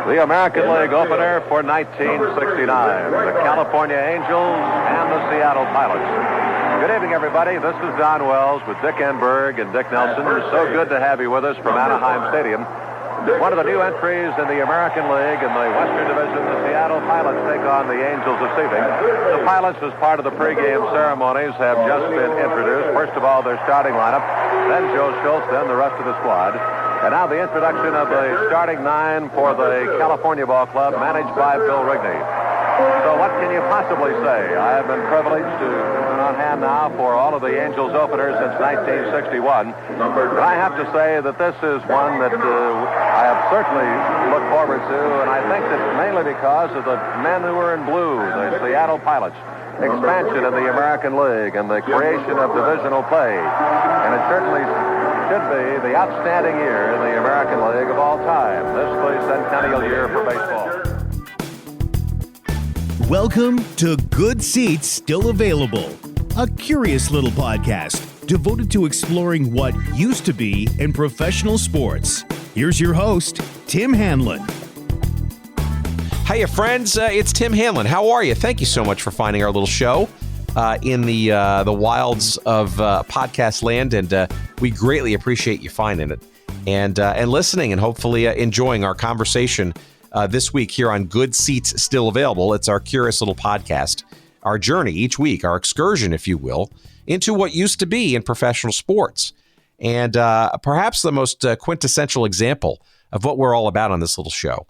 The American League opener for 1969. The California Angels and the Seattle Pilots. Good evening, everybody. This is Don Wells with Dick Enberg and Dick Nelson. So good to have you with us from Anaheim Stadium. One of the new entries in the American League in the Western Division, the Seattle Pilots take on the Angels of Civic. The Pilots, as part of the pregame ceremonies, have just been introduced. First of all, their starting lineup, then Joe Schultz, then the rest of the squad. And now the introduction of the starting nine for the California Ball Club, managed by Bill Rigney. So what can you possibly say? I have been privileged to be on hand now for all of the Angels openers since 1961. But I have to say that this is one that I have certainly looked forward to, and I think that mainly because of the men who are in blue, the Seattle Pilots. Expansion of the American League and the creation of divisional play. And it certainly should be the outstanding year in the American League of all time. This is the centennial year for baseball. Welcome to Good Seats Still Available, a curious little podcast devoted to exploring what used to be in professional sports. Here's your host, Tim Hanlon. Hiya, friends. It's Tim Hanlon. How are you? Thank you so much for finding our little show in the wilds of podcast land, and we greatly appreciate you finding it and listening, and hopefully enjoying our conversation this week here on Good Seats Still Available. It's our curious little podcast, our journey each week, our excursion, if you will, into what used to be in professional sports, and perhaps the most quintessential example of what we're all about on this little show.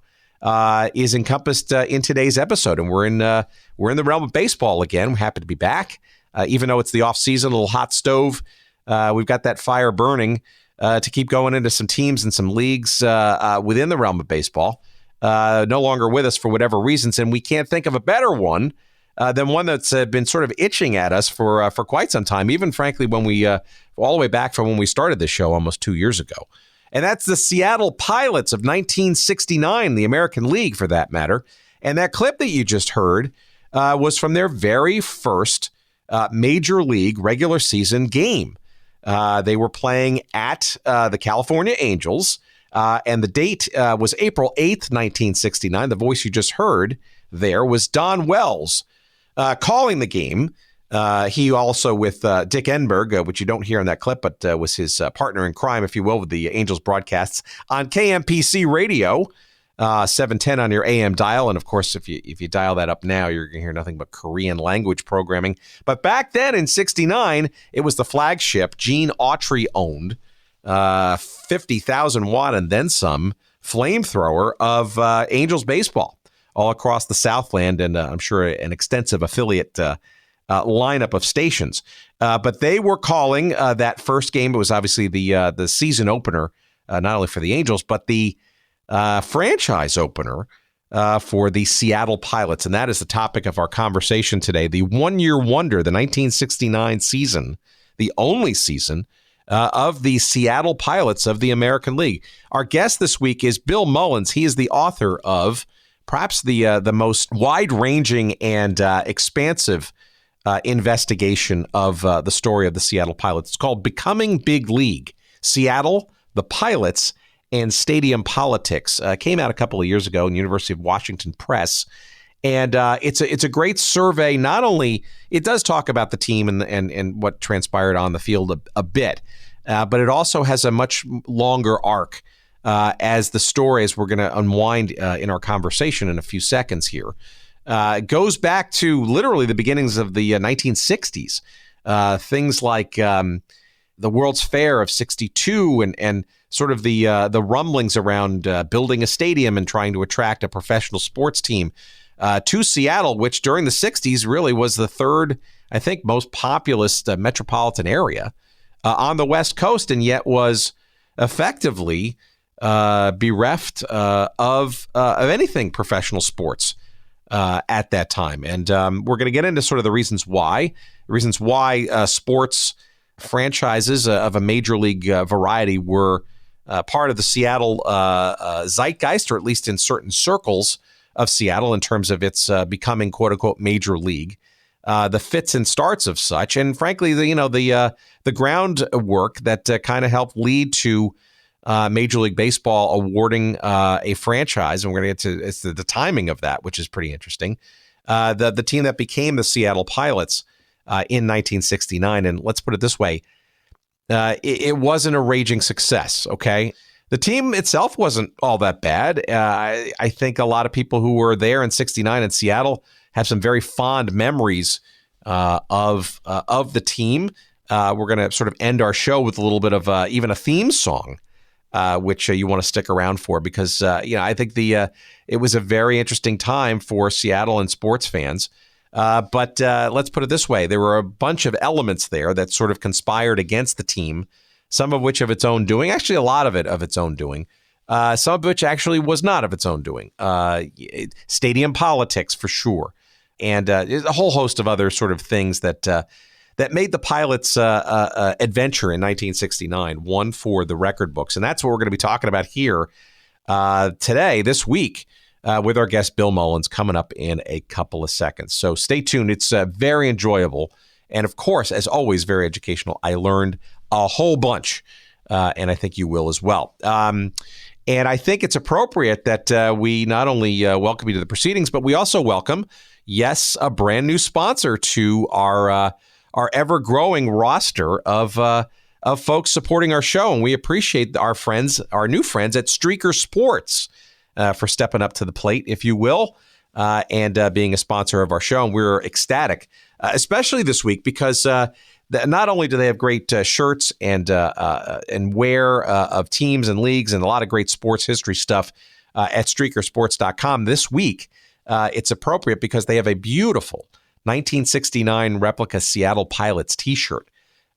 Is encompassed in today's episode, and we're in the realm of baseball again. We're happy to be back, even though it's the off season, a little hot stove. We've got that fire burning to keep going into some teams and some leagues within the realm of baseball. No longer with us for whatever reasons, and we can't think of a better one than one that's been sort of itching at us for quite some time. Even frankly, when we all the way back from when we started this show almost 2 years ago. And that's the Seattle Pilots of 1969, the American League for that matter. And that clip that you just heard was from their very first major league regular season game. They were playing at the California Angels, and the date was April 8th, 1969. The voice you just heard there was Don Wells calling the game. He also with Dick Enberg, which you don't hear in that clip, but was his partner in crime, if you will, with the Angels broadcasts on KMPC radio, 710 on your AM dial. And of course, if you dial that up now, you're going to hear nothing but Korean language programming. But back then in 69, it was the flagship Gene Autry owned 50,000 watt and then some flamethrower of Angels baseball all across the Southland, and I'm sure an extensive affiliate lineup of stations. But they were calling that first game. It was obviously the season opener, not only for the Angels, but the franchise opener for the Seattle Pilots. And that is the topic of our conversation today. The one-year wonder, the 1969 season, the only season of the Seattle Pilots of the American League. Our guest this week is Bill Mullins. He is the author of perhaps the most wide-ranging and expansive investigation of the story of the Seattle Pilots. It's called Becoming Big League, Seattle, the Pilots, and Stadium Politics. Came out a couple of years ago in University of Washington Press. And it's a great survey. Not only, it does talk about the team and what transpired on the field a bit, but it also has a much longer arc as the story, as we're going to unwind in our conversation in a few seconds here. It goes back to literally the beginnings of the 1960s. Things like the World's Fair of 62 and sort of the rumblings around building a stadium and trying to attract a professional sports team to Seattle, which during the 60s really was the third, I think, most populous metropolitan area on the West Coast, and yet was effectively bereft of anything professional sports at that time. And we're going to get into sort of the reasons why sports franchises of a major league variety were part of the Seattle zeitgeist, or at least in certain circles of Seattle in terms of its becoming quote unquote major league, the fits and starts of such, and frankly, the groundwork that kind of helped lead to Major League Baseball awarding a franchise, and we're going to get to the timing of that, which is pretty interesting. The team that became the Seattle Pilots in 1969, and let's put it this way, it wasn't a raging success, okay? The team itself wasn't all that bad. I think a lot of people who were there in 69 in Seattle have some very fond memories of the team. We're going to sort of end our show with a little bit of even a theme song, which you want to stick around for because I think it was a very interesting time for Seattle and sports fans. But let's put it this way: there were a bunch of elements there that sort of conspired against the team. Some of which of its own doing, actually a lot of it of its own doing. Some of which actually was not of its own doing. Stadium politics for sure, and a whole host of other sort of things that made the Pilots' adventure in 1969 one for the record books. And that's what we're going to be talking about here today, this week, with our guest Bill Mullins coming up in a couple of seconds. So stay tuned. It's very enjoyable. And of course, as always, very educational. I learned a whole bunch, and I think you will as well. And I think it's appropriate that we not only welcome you to the proceedings, but we also welcome, yes, a brand new sponsor to our ever-growing roster of folks supporting our show. And we appreciate our new friends at Streaker Sports for stepping up to the plate, if you will, and being a sponsor of our show. And we're ecstatic, especially this week, because not only do they have great shirts and wear of teams and leagues and a lot of great sports history stuff at streakersports.com this week, it's appropriate because they have a beautiful 1969 replica Seattle Pilots t-shirt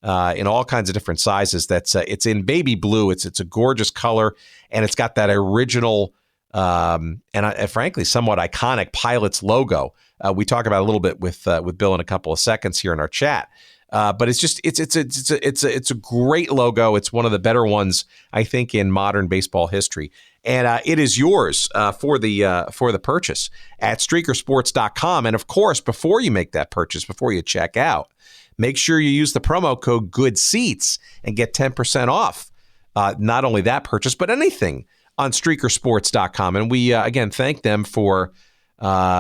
in all kinds of different sizes. It's in baby blue. It's a gorgeous color, and it's got that original and frankly somewhat iconic Pilots logo. We talk about it a little bit with Bill in a couple of seconds here in our chat. But it's a great logo. It's one of the better ones, I think, in modern baseball history. And it is yours for the purchase at streakersports.com. And of course, before you make that purchase, before you check out, make sure you use the promo code GOODSEATS and get 10% off. Not only that purchase, but anything on streakersports.com. And we again thank them for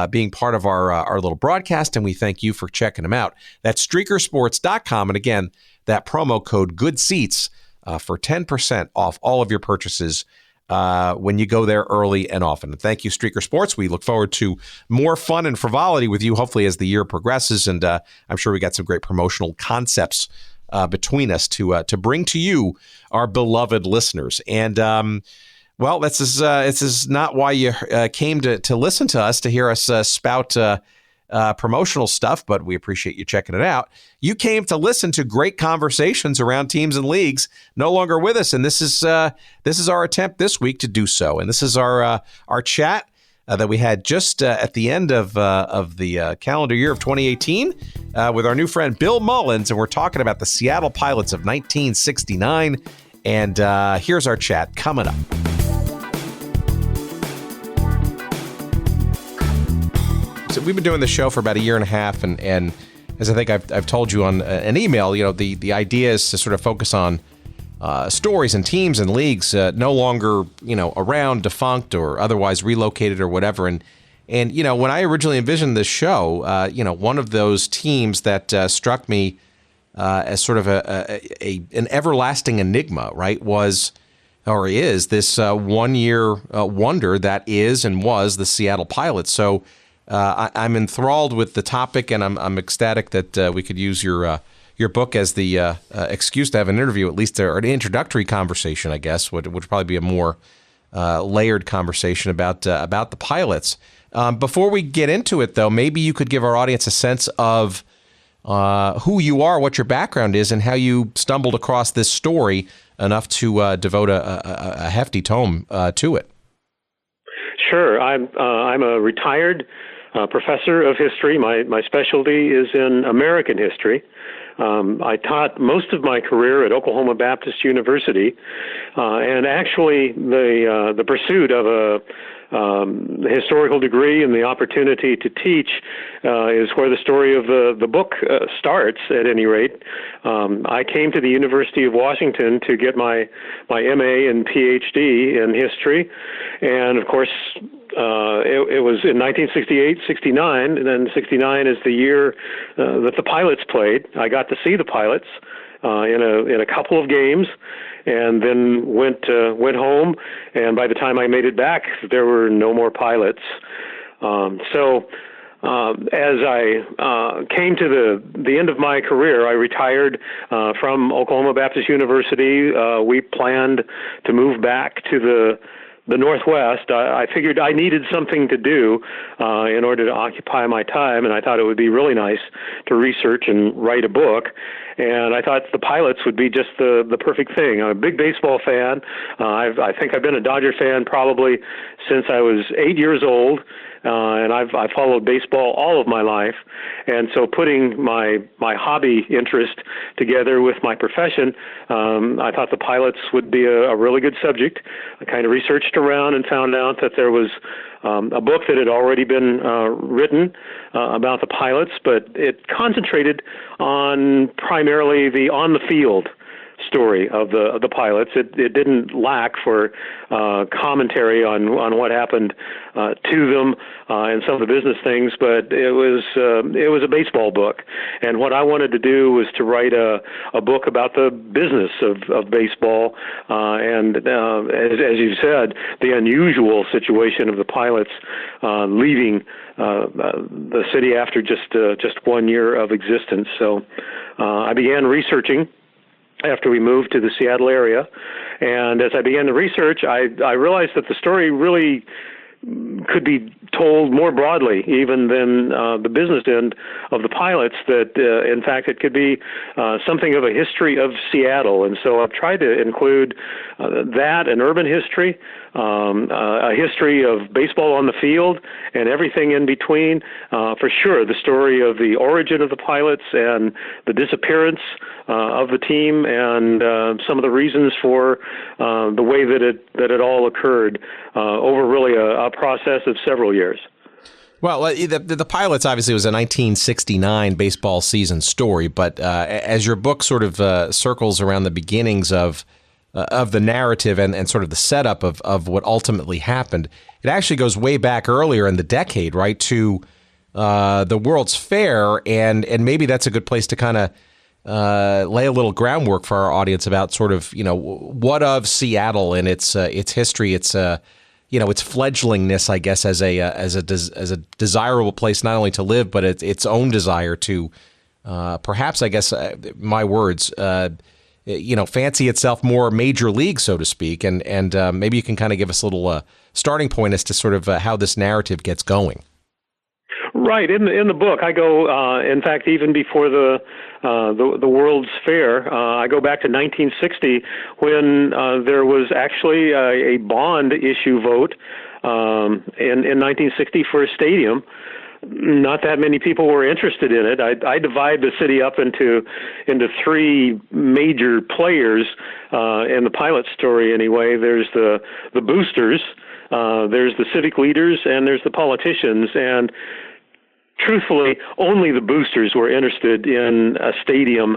being part of our little broadcast, and we thank you for checking them out. That's streakersports.com, and again, that promo code GOODSEATS for 10% off all of your purchases when you go there early and often. And thank you, Streaker Sports. We look forward to more fun and frivolity with you, hopefully, as the year progresses, and I'm sure we got some great promotional concepts between us to bring to you, our beloved listeners. And well, this is not why you came to listen to us, to hear us spout promotional stuff, but we appreciate you checking it out. You came to listen to great conversations around teams and leagues, no longer with us, and this is our attempt this week to do so. And this is our chat that we had just at the end of the calendar year of 2018 with our new friend Bill Mullins, and we're talking about the Seattle Pilots of 1969. And here's our chat coming up. So we've been doing the show for about a year and a half, and as I think I've told you on an email, the idea is to sort of focus on stories and teams and leagues no longer around, defunct, or otherwise relocated or whatever. And when I originally envisioned this show, one of those teams that struck me as sort of an everlasting enigma, right, was or is this 1 year wonder that is and was the Seattle Pilots. So I'm enthralled with the topic, and I'm ecstatic that we could use your book as the excuse to have an interview, at least, or an introductory conversation, I guess, would probably be a more layered conversation about the Pilots. Before we get into it, though, maybe you could give our audience a sense of who you are, what your background is, and how you stumbled across this story enough to devote a hefty tome to it. Sure. I'm a retired professor of history. My specialty is in American history. I taught most of my career at Oklahoma Baptist University, and actually the pursuit of the historical degree and the opportunity to teach is where the story of the book starts, at any rate. I came to the University of Washington to get my MA and PhD in history, and of course, it was in 1968, 69, and then 69 is the year that the Pilots played. I got to see the Pilots in a couple of games, and then went home. And by the time I made it back, there were no more Pilots. So as I came to the end of my career, I retired from Oklahoma Baptist University. We planned to move back to the Northwest. I figured I needed something to do in order to occupy my time, and I thought it would be really nice to research and write a book. And I thought the Pilots would be just the perfect thing. I'm a big baseball fan. I think I've been a Dodger fan probably since I was 8 years old. And I've followed baseball all of my life, and so putting my hobby interest together with my profession, I thought the Pilots would be a really good subject. I kind of researched around and found out that there was a book that had already been written about the Pilots, but it concentrated on primarily the on-the-field story of the Pilots. It didn't lack for commentary on what happened to them and some of the business things, but it was a baseball book. And what I wanted to do was to write a book about the business of baseball and as you said, the unusual situation of the Pilots leaving the city after just 1 year of existence. So I began researching after we moved to the Seattle area. And as I began the research, I realized that the story really could be told more broadly even than the business end of the Pilots, that in fact it could be something of a history of Seattle. And so I've tried to include that, an urban history, a history of baseball on the field, and everything in between. For sure, the story of the origin of the Pilots and the disappearance of the team, and some of the reasons for the way that it all occurred over really a process of several years. Well, the Pilots obviously was a 1969 baseball season story, but as your book sort of circles around the beginnings of the narrative and sort of the setup of what ultimately happened, it actually goes way back earlier in the decade, right, to the World's Fair, and maybe that's a good place to kind of lay a little groundwork for our audience about sort of, what of Seattle and its history, its fledglingness, I guess, as a desirable place not only to live, but its own desire to perhaps, I guess, my words, fancy itself more major league, so to speak, and maybe you can kind of give us a little starting point as to sort of how this narrative gets going. Right. In the book, I go, in fact, even before the World's Fair, I go back to 1960 when there was actually a bond issue vote in 1960 for a stadium. Not that many people were interested in it. I divide the city up into three major players in the Pilot story anyway. There's the boosters, there's the civic leaders, and there's the politicians. And truthfully, only the boosters were interested in a stadium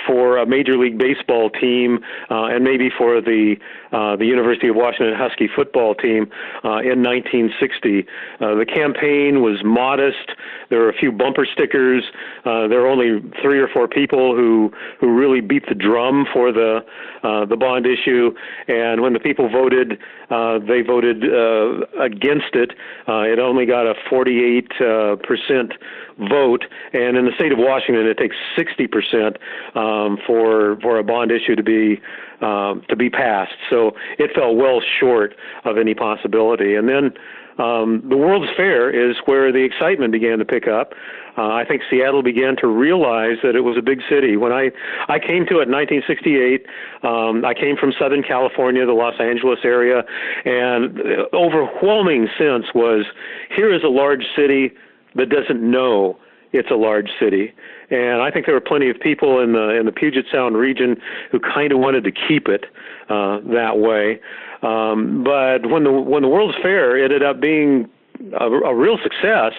for a Major League Baseball team and maybe for the University of Washington Husky football team in 1960. The campaign was modest. There were a few bumper stickers. There were only 3 or 4 people who really beat the drum for the bond issue. And when the people voted, they voted against it. It only got a 48% vote, and in the state of Washington, it takes 60% for a bond issue to be passed. So it fell well short of any possibility. And then the World's Fair is where the excitement began to pick up. I think Seattle began to realize that it was a big city. When I came to it in 1968, I came from Southern California, the Los Angeles area, and the overwhelming sense was, here is a large city that doesn't know it's a large city. And I think there were plenty of people in the Puget Sound region who kind of wanted to keep it that way. But when the World's Fair ended up being a real success,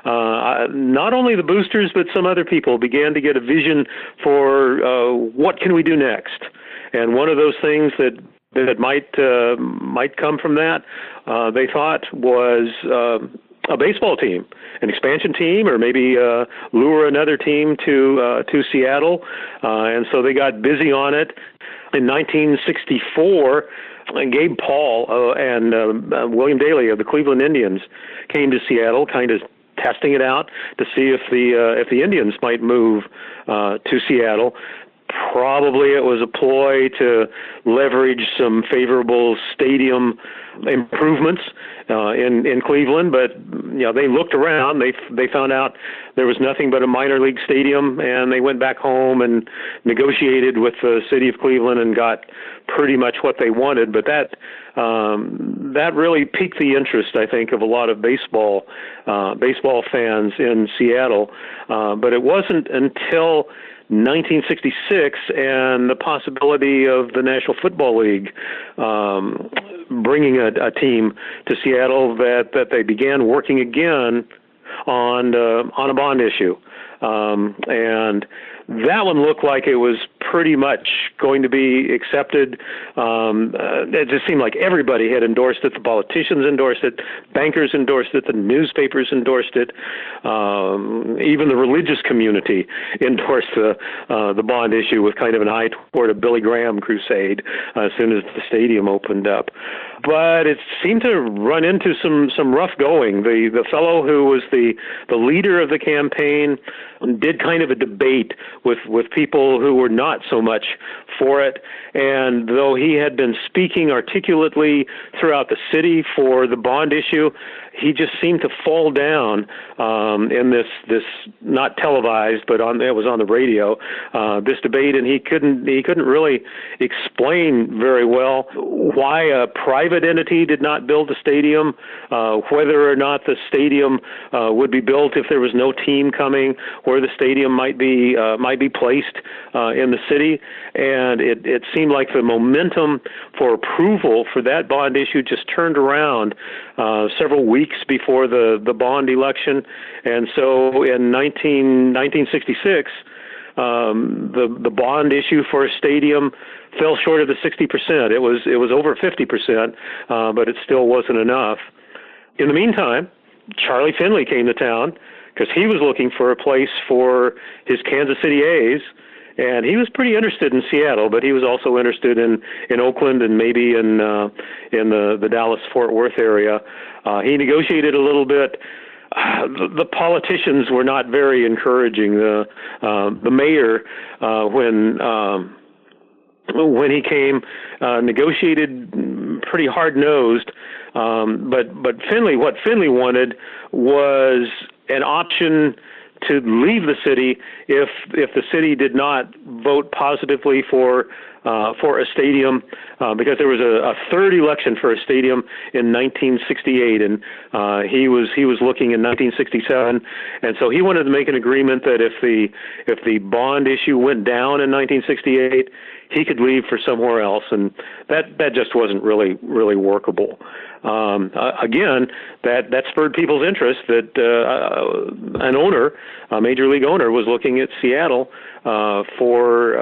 not only the boosters but some other people began to get a vision for what can we do next. And one of those things that might come from that, they thought, was a baseball team, an expansion team, or maybe lure another team to Seattle. And so they got busy on it. In 1964, Gabe Paul and William Daley of the Cleveland Indians came to Seattle, kind of testing it out to see if the Indians might move to Seattle. Probably it was a ploy to leverage some favorable stadium improvements in Cleveland, but they looked around. They found out there was nothing but a minor league stadium, and they went back home and negotiated with the city of Cleveland and got pretty much what they wanted. But that really piqued the interest, I think, of a lot of baseball fans in Seattle. But it wasn't until 1966 and the possibility of the National Football League bringing a team to Seattle that they began working again on a bond issue. And that one looked like it was pretty much going to be accepted. It just seemed like everybody had endorsed it. The politicians endorsed it. Bankers endorsed it. The newspapers endorsed it. Even the religious community endorsed the bond issue with kind of an eye toward a Billy Graham crusade as soon as the stadium opened up. But it seemed to run into some rough going. The fellow who was the leader of the campaign did kind of a debate with people who were not so much for it. And though he had been speaking articulately throughout the city for the bond issue, he just seemed to fall down in this not televised, but it was on the radio, this debate, and he couldn't really explain very well why a private entity did not build a stadium, whether or not the stadium would be built if there was no team coming, where the stadium might be placed in the city. And it seemed like the momentum for approval for that bond issue just turned around several weeks before the bond election. And so in 1966, the bond issue for a stadium fell short of the 60%. It was over 50%, but it still wasn't enough. In the meantime, Charlie Finley came to town because he was looking for a place for his Kansas City A's. And he was pretty interested in Seattle, but he was also interested in Oakland and maybe in the Dallas-Fort Worth area. He negotiated a little bit. The politicians were not very encouraging. The mayor, when he came, negotiated pretty hard-nosed. But Finley, what Finley wanted was an option to leave the city if the city did not vote positively for a stadium, because there was a third election for a stadium in 1968, and he was looking in 1967, and so he wanted to make an agreement that if the bond issue went down in 1968, he could leave for somewhere else, and that just wasn't really workable. Again, that spurred people's interest that an owner, a major league owner, was looking at Seattle for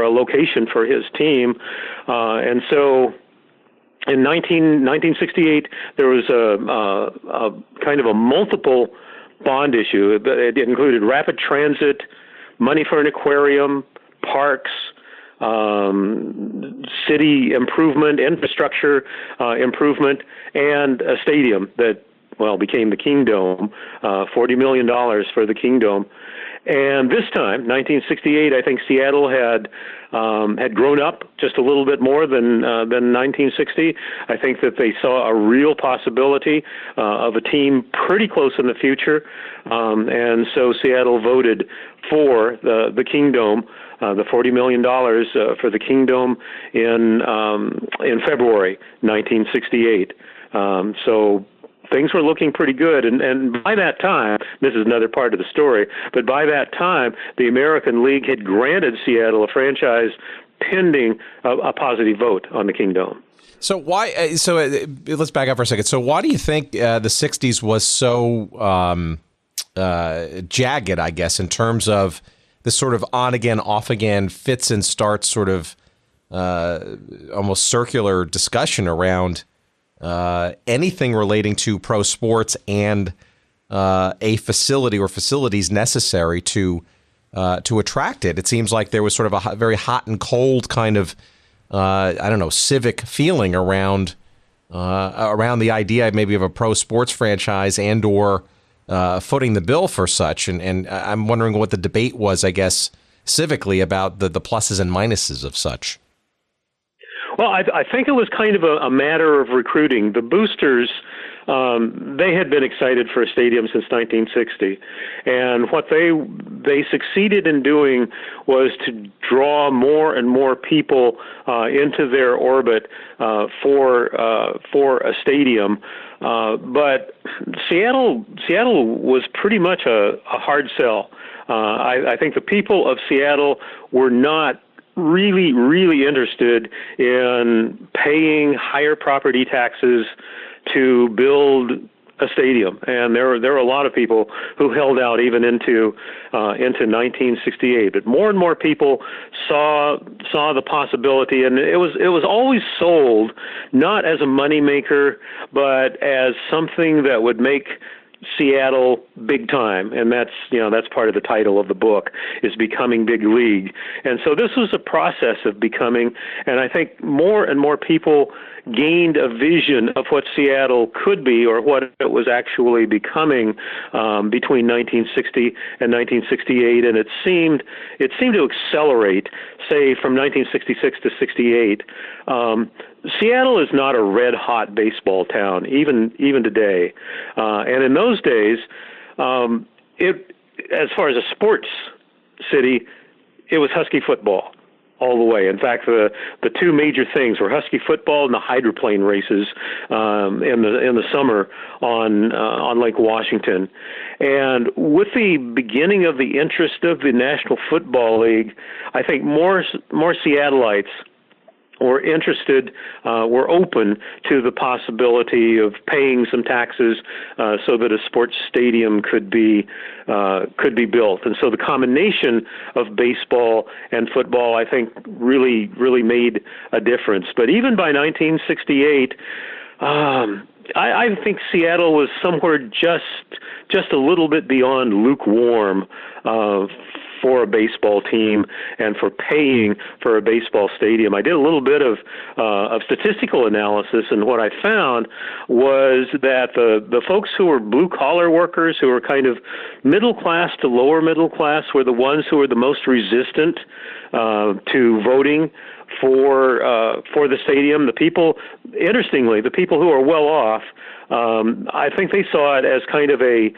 a location for his team, and so in 1968 there was a kind of a multiple bond issue. It included rapid transit, money for an aquarium, parks, city improvement, infrastructure improvement, and a stadium that, became the Kingdome, $40 million for the Kingdome. And this time, 1968, I think Seattle had grown up just a little bit more than 1960. I think that they saw a real possibility of a team pretty close in the future, and so Seattle voted for the Kingdome, the $40 million for the Kingdome in February 1968. So things were looking pretty good, and by that time, this is another part of the story, but by that time, the American League had granted Seattle a franchise pending a positive vote on the Kingdome. So why? Let's back up for a second. So why do you think the '60s was so jagged, I guess, in terms of this sort of on again, off again, fits and starts, sort of almost circular discussion around anything relating to pro sports and a facility or facilities necessary to attract it? It seems like there was sort of a very hot and cold kind of civic feeling around the idea maybe of a pro sports franchise and or footing the bill for such. And I'm wondering what the debate was, I guess, civically about the pluses and minuses of such. Well, I think it was kind of a matter of recruiting. The boosters, they had been excited for a stadium since 1960, and what they succeeded in doing was to draw more and more people into their orbit for a stadium. But Seattle was pretty much a hard sell. I think the people of Seattle were not really interested in paying higher property taxes to build a stadium, and there were a lot of people who held out even into 1968. But more and more people saw the possibility, and it was always sold not as a moneymaker, but as something that would make Seattle big time, and that's part of the title of the book, is Becoming Big League. And so this was a process of becoming, and I think more and more people gained a vision of what Seattle could be or what it was actually becoming between 1960 and 1968, and it seemed to accelerate, say, from 1966 to 68. Seattle is not a red-hot baseball town, even today. And in those days, as far as a sports city, it was Husky football all the way. In fact, the two major things were Husky football and the hydroplane races in the summer on Lake Washington. And with the beginning of the interest of the National Football League, I think more Seattleites were interested, were open to the possibility of paying some taxes so that a sports stadium could be built. And so the combination of baseball and football, I think, really made a difference. But even by 1968, I think Seattle was somewhere just a little bit beyond lukewarm for a baseball team and for paying for a baseball stadium. I did a little bit of statistical analysis, and what I found was that the folks who were blue-collar workers, who were kind of middle class to lower middle class, were the ones who were the most resistant to voting for the stadium. The people, interestingly, the people who are well off, I think they saw it as kind of a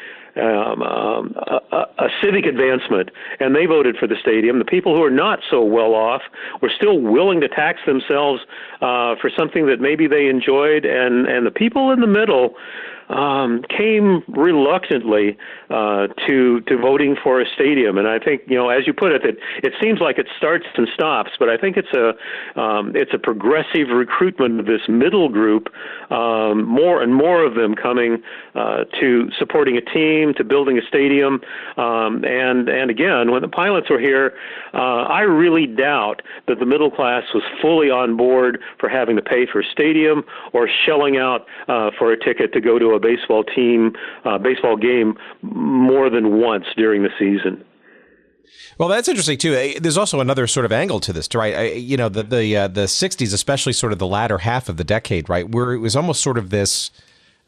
civic advancement, and they voted for the stadium. The people who are not so well off were still willing to tax themselves for something that maybe they enjoyed, and the people in the middle came reluctantly to voting for a stadium. And I think, as you put it, that it seems like it starts and stops, but I think it's a progressive recruitment of this middle group, more and more of them coming to supporting a team, to building a stadium. And again, when the pilots were here, I really doubt that the middle class was fully on board for having to pay for a stadium or shelling out for a ticket to go to a baseball game more than once during the season. Well, that's interesting too. There's also another sort of angle to this, right? The 60s, especially sort of the latter half of the decade, right, where it was almost sort of this,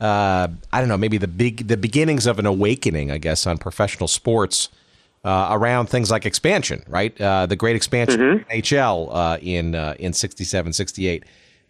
maybe the beginnings of an awakening, I guess, on professional sports around things like expansion, right? The great expansion of NHL in 67, 68.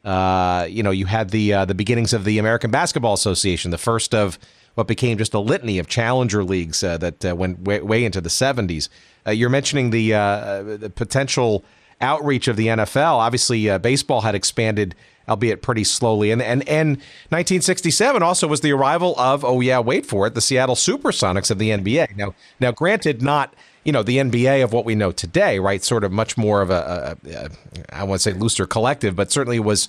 You had the beginnings of the American Basketball Association, the first of what became just a litany of challenger leagues that went way into the 70s. You're mentioning the potential outreach of the NFL. Obviously, baseball had expanded, albeit pretty slowly. And 1967 also was the arrival of, wait for it, the Seattle Supersonics of the NBA. Now, granted, not the NBA of what we know today, right? Sort of much more of I won't say looser collective, but certainly it was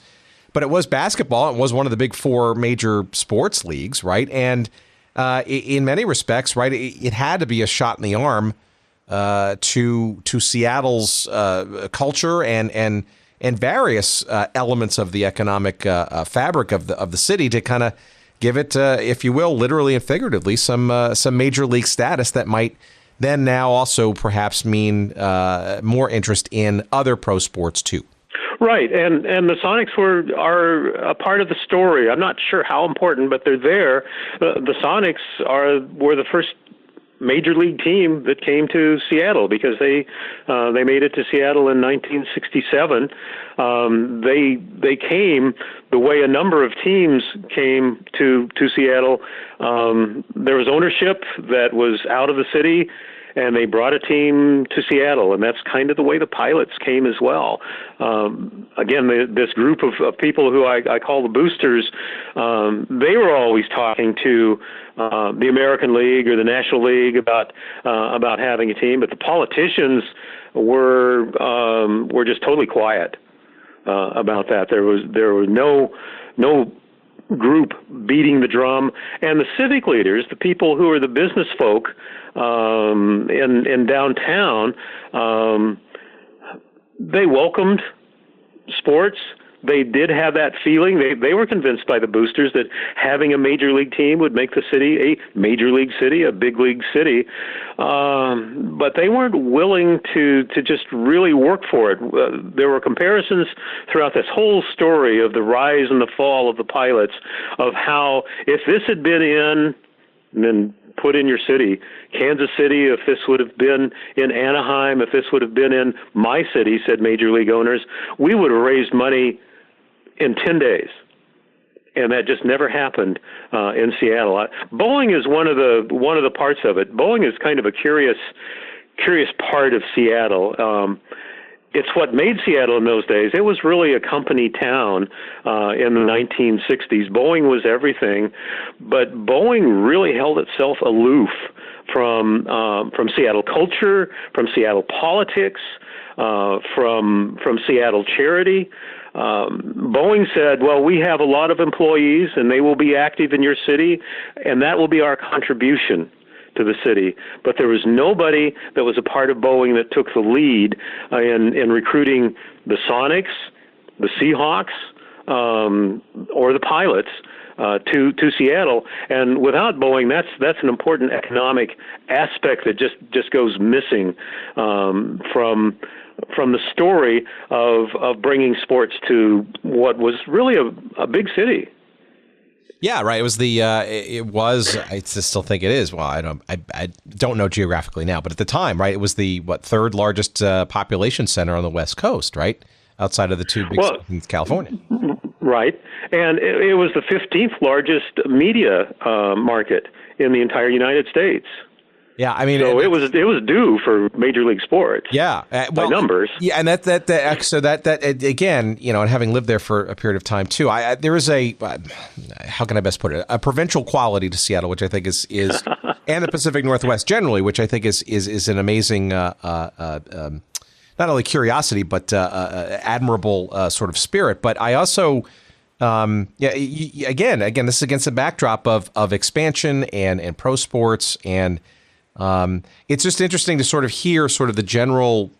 basketball. It was one of the big four major sports leagues, right? And in many respects, right, it had to be a shot in the arm to Seattle's culture and various elements of the economic fabric of the city to kind of give it, if you will, literally and figuratively, some major league status that might then now also perhaps mean more interest in other pro sports too. Right, and the Sonics are a part of the story. I'm not sure how important, but they're there. The Sonics were the first major league team that came to Seattle because they made it to Seattle in 1967. They came the way a number of teams came to Seattle. There was ownership that was out of the city, and they brought a team to Seattle, and that's kind of the way the Pilots came as well. Again, this group of people who I call the boosters, they were always talking to the American League or the National League about having a team, but the politicians were just totally quiet about that. There was no group beating the drum, and the civic leaders, the people who are the business folk in downtown, they welcomed sports. They did have that feeling. They were convinced by the boosters that having a major league team would make the city a major league city, a big league city. But they weren't willing to just really work for it. There were comparisons throughout this whole story of the rise and the fall of the Pilots, of how if this had been in, and then put in your city, Kansas City, if this would have been in Anaheim, if this would have been in my city, said major league owners, we would have raised money in 10 days. And that just never happened in Seattle. Boeing is one of the parts of it. Boeing is kind of a curious part of Seattle. It's what made Seattle in those days. It was really a company town in the 1960s. Boeing was everything, but Boeing really held itself aloof from Seattle culture, from Seattle politics, from Seattle charity. Boeing said, well, we have a lot of employees and they will be active in your city, and that will be our contribution to the city. But there was nobody that was a part of Boeing that took the lead in recruiting the Sonics, the Seahawks, or the Pilots to Seattle. And without Boeing, that's an important economic aspect that just goes missing from the story of bringing sports to what was really a big city. Yeah, right. It was I still think it is. Well, I don't know geographically now, but at the time, right, it was the third largest population center on the West Coast, right? Outside of the two big cities in California. Right. And it was the 15th largest media market in the entire United States. Yeah, I mean, so it was due for major league sports. Yeah, by numbers. Yeah, and that again, and having lived there for a period of time too, there is how can I best put it? A provincial quality to Seattle, which I think is and the Pacific Northwest generally, which I think is an amazing not only curiosity but admirable sort of spirit. But I also. Again, this is against the backdrop of expansion and pro sports, and it's just interesting to sort of hear sort of the general,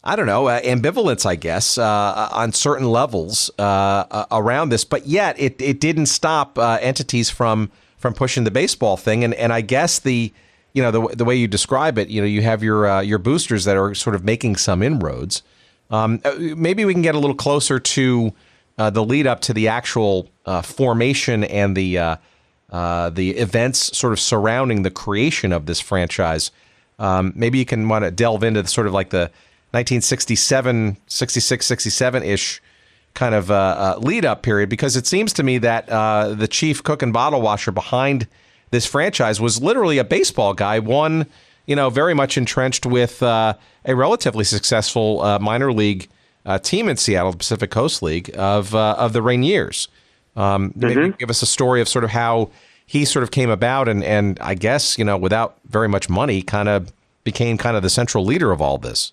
ambivalence, I guess, on certain levels around this. But yet, it didn't stop entities from pushing the baseball thing, and I guess the way you describe it, you have your boosters that are sort of making some inroads. Maybe we can get a little closer to the lead up to the actual formation and the events sort of surrounding the creation of this franchise. Maybe you can want to delve into sort of like the 1967, 66, 67-ish kind of lead up period, because it seems to me that the chief cook and bottle washer behind this franchise was literally a baseball guy, one, very much entrenched with a relatively successful minor league team in Seattle, the Pacific Coast League, of the Rainiers. Maybe give us a story of sort of how he sort of came about and I guess, without very much money, kind of became kind of the central leader of all this.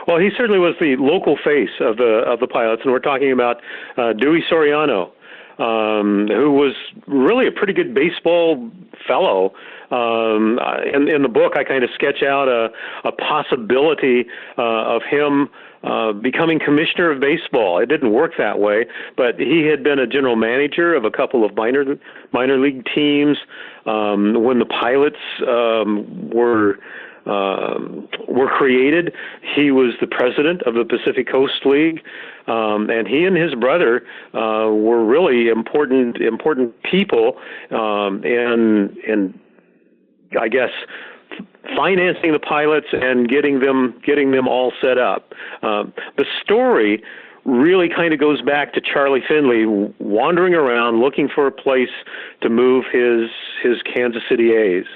Well, he certainly was the local face of the pilots, and we're talking about Dewey Soriano, who was really a pretty good baseball fellow. In the book, I kind of sketch out a possibility of him becoming commissioner of baseball. It didn't work that way, but he had been a general manager of a couple of minor league teams when the pilots were created. He was the president of the Pacific Coast League, and he and his brother were really important people in I guess financing the pilots and getting them all set up. The story really kind of goes back to Charlie Finley wandering around looking for a place to move his Kansas City A's.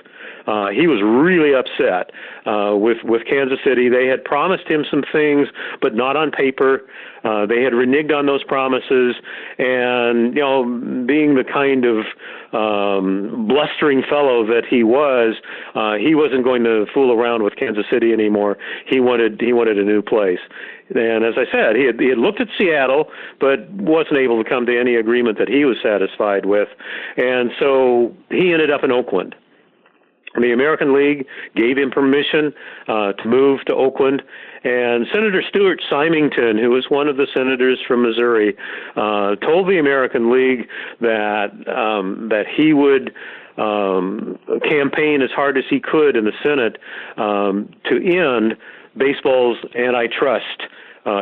He was really upset with Kansas City. They had promised him some things, but not on paper. They had reneged on those promises, and being the kind of blustering fellow that he wasn't going to fool around with Kansas City anymore. He wanted a new place. And as I said, he had looked at Seattle, but wasn't able to come to any agreement that he was satisfied with, and so he ended up in Oakland. The American League gave him permission to move to Oakland, and Senator Stuart Symington, who was one of the senators from Missouri, told the American League that he would campaign as hard as he could in the Senate to end baseball's antitrust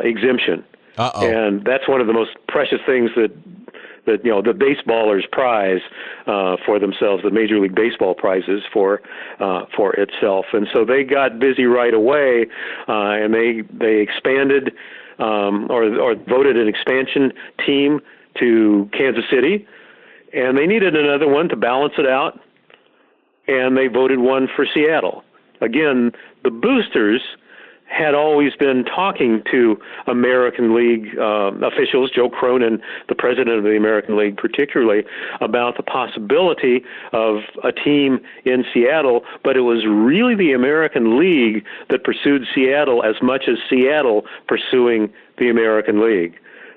exemption. Uh-oh. And that's one of the most precious things that the baseballers prize for themselves, the Major League Baseball prizes for itself. And so they got busy right away, and they expanded or voted an expansion team to Kansas City, and they needed another one to balance it out, and they voted one for Seattle. Again, the boosters had always been talking to American League officials, Joe Cronin, the president of the American League particularly, about the possibility of a team in Seattle, but it was really the American League that pursued Seattle as much as Seattle pursuing the American League.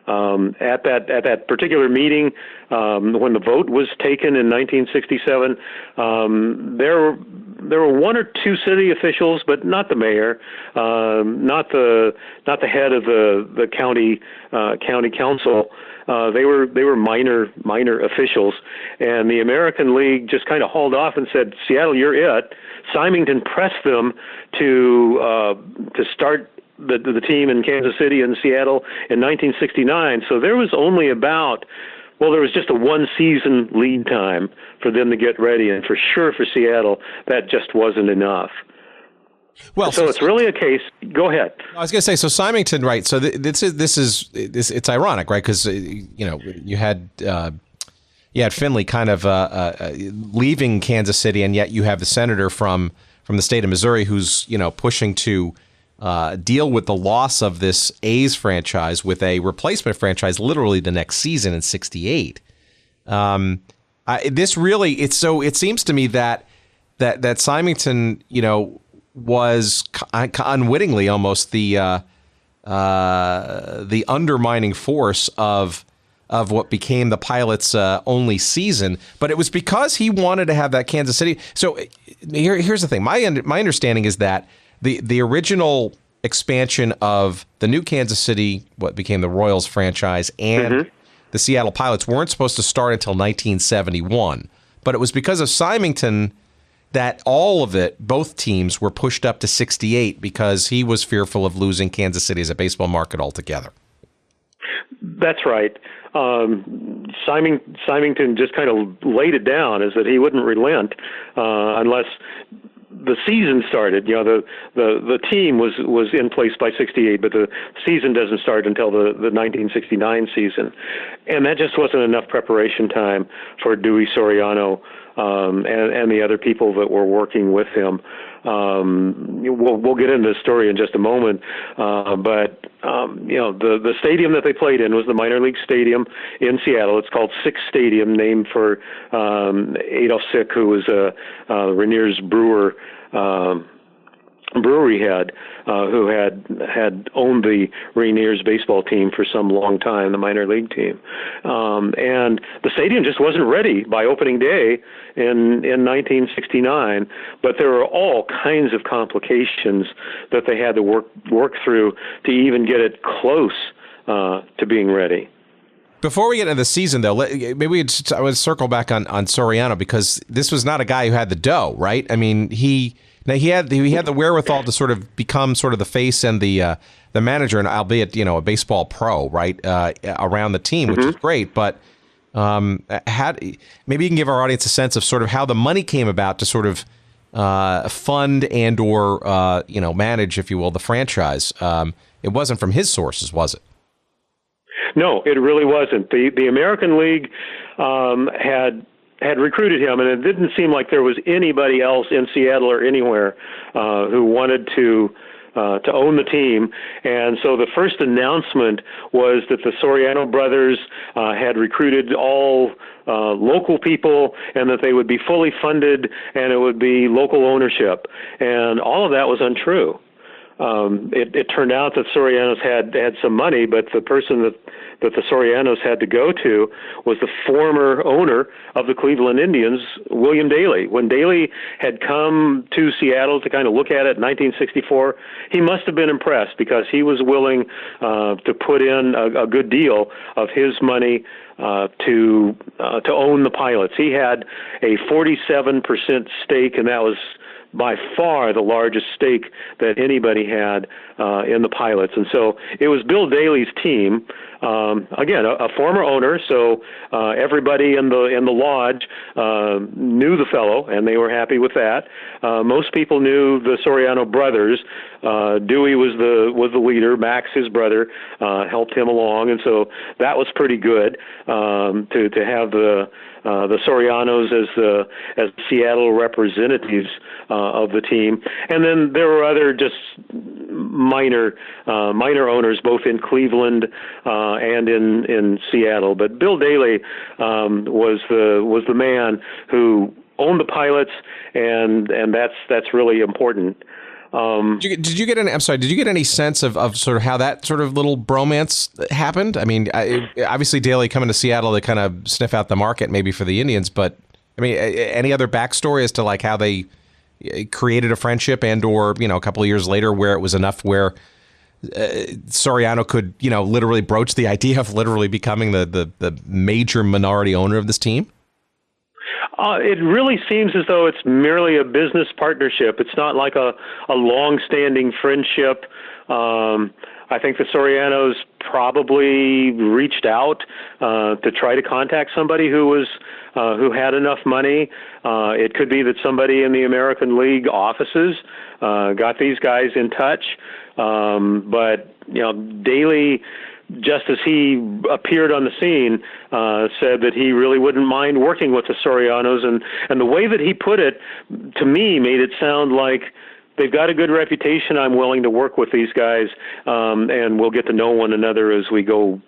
At that particular meeting, when the vote was taken in 1967, there were one or two city officials, but not the mayor, not the head of the county council. They were minor officials, and the American League just kind of hauled off and said, "Seattle, you're it." Symington pressed them to start the team in Kansas City and Seattle in 1969. So there was only there was just a one-season lead time for them to get ready, and for sure for Seattle, that just wasn't enough. Well, so it's really a case. Go ahead. I was going to say, so Symington, right? So this is it's ironic, right? Because you had Finley kind of leaving Kansas City, and yet you have the senator from the state of Missouri who's pushing to deal with the loss of this A's franchise with a replacement franchise literally the next season in '68. It seems to me that Symington, was unwittingly almost the undermining force of what became the Pilots' only season, but it was because he wanted to have that Kansas City. So here's the thing: my understanding is that the original expansion of the new Kansas City, what became the Royals franchise, and the Seattle Pilots weren't supposed to start until 1971. But it was because of Symington that all of it, both teams, were pushed up to 68 because he was fearful of losing Kansas City as a baseball market altogether. That's right. Symington just kind of laid it down, is that he wouldn't relent unless the season started. The team was in place by 68, but the season doesn't start until the 1969 season. And that just wasn't enough preparation time for Dewey Soriano and the other people that were working with him. We'll get into the story in just a moment, but the stadium that they played in was the minor league stadium in Seattle. It's called Sick Stadium, named for Adolf Sick, who was a Rainiers brewery head who had owned the Rainiers baseball team for some long time, the minor league team. And the stadium just wasn't ready by opening day in 1969, but there were all kinds of complications that they had to work through to even get it close to being ready. Before we get into the season, though, maybe I would circle back on Soriano, because this was not a guy who had the dough, right? I mean, he had the wherewithal to sort of become sort of the face and the manager, and albeit a baseball pro, right, around the team, which is great. But maybe you can give our audience a sense of sort of how the money came about to sort of fund and or manage, if you will, the franchise. It wasn't from his sources, was it? No, it really wasn't. The American League had recruited him, and it didn't seem like there was anybody else in Seattle or anywhere who wanted to own the team. And so the first announcement was that the Soriano brothers had recruited all local people, and that they would be fully funded, and it would be local ownership. And all of that was untrue. It turned out that Sorianos had some money, but the person that the Sorianos had to go to was the former owner of the Cleveland Indians, William Daley. When Daley had come to Seattle to kind of look at it in 1964, he must have been impressed, because he was willing to put in a good deal of his money to own the Pilots. He had a 47% stake, and that was by far the largest stake that anybody had in the Pilots. And so it was Bill Daley's team. Again, a former owner, so everybody in the lodge knew the fellow, and they were happy with that. Most people knew the Soriano brothers. Dewey was the leader. Max, his brother, helped him along, and so that was pretty good to have the Sorianos as the Seattle representatives of the team. And then there were other just minor owners, both in Cleveland and in Seattle. But Bill Daley was the man who owned the Pilots, and that's really important. Did you get any sense of sort of how that sort of little bromance happened? I mean, obviously Daley coming to Seattle to kind of sniff out the market maybe for the Indians, but I mean, any other backstory as to like how they created a friendship, and or a couple of years later where it was enough where Soriano could literally broach the idea of literally becoming the major minority owner of this team? It really seems as though it's merely a business partnership. It's not like a long-standing friendship. I think the Sorianos probably reached out to try to contact somebody who had enough money. It could be that somebody in the American League offices got these guys in touch. But Daley, just as he appeared on the scene, said that he really wouldn't mind working with the Sorianos. And the way that he put it, to me, made it sound like they've got a good reputation. I'm willing to work with these guys, and we'll get to know one another as we go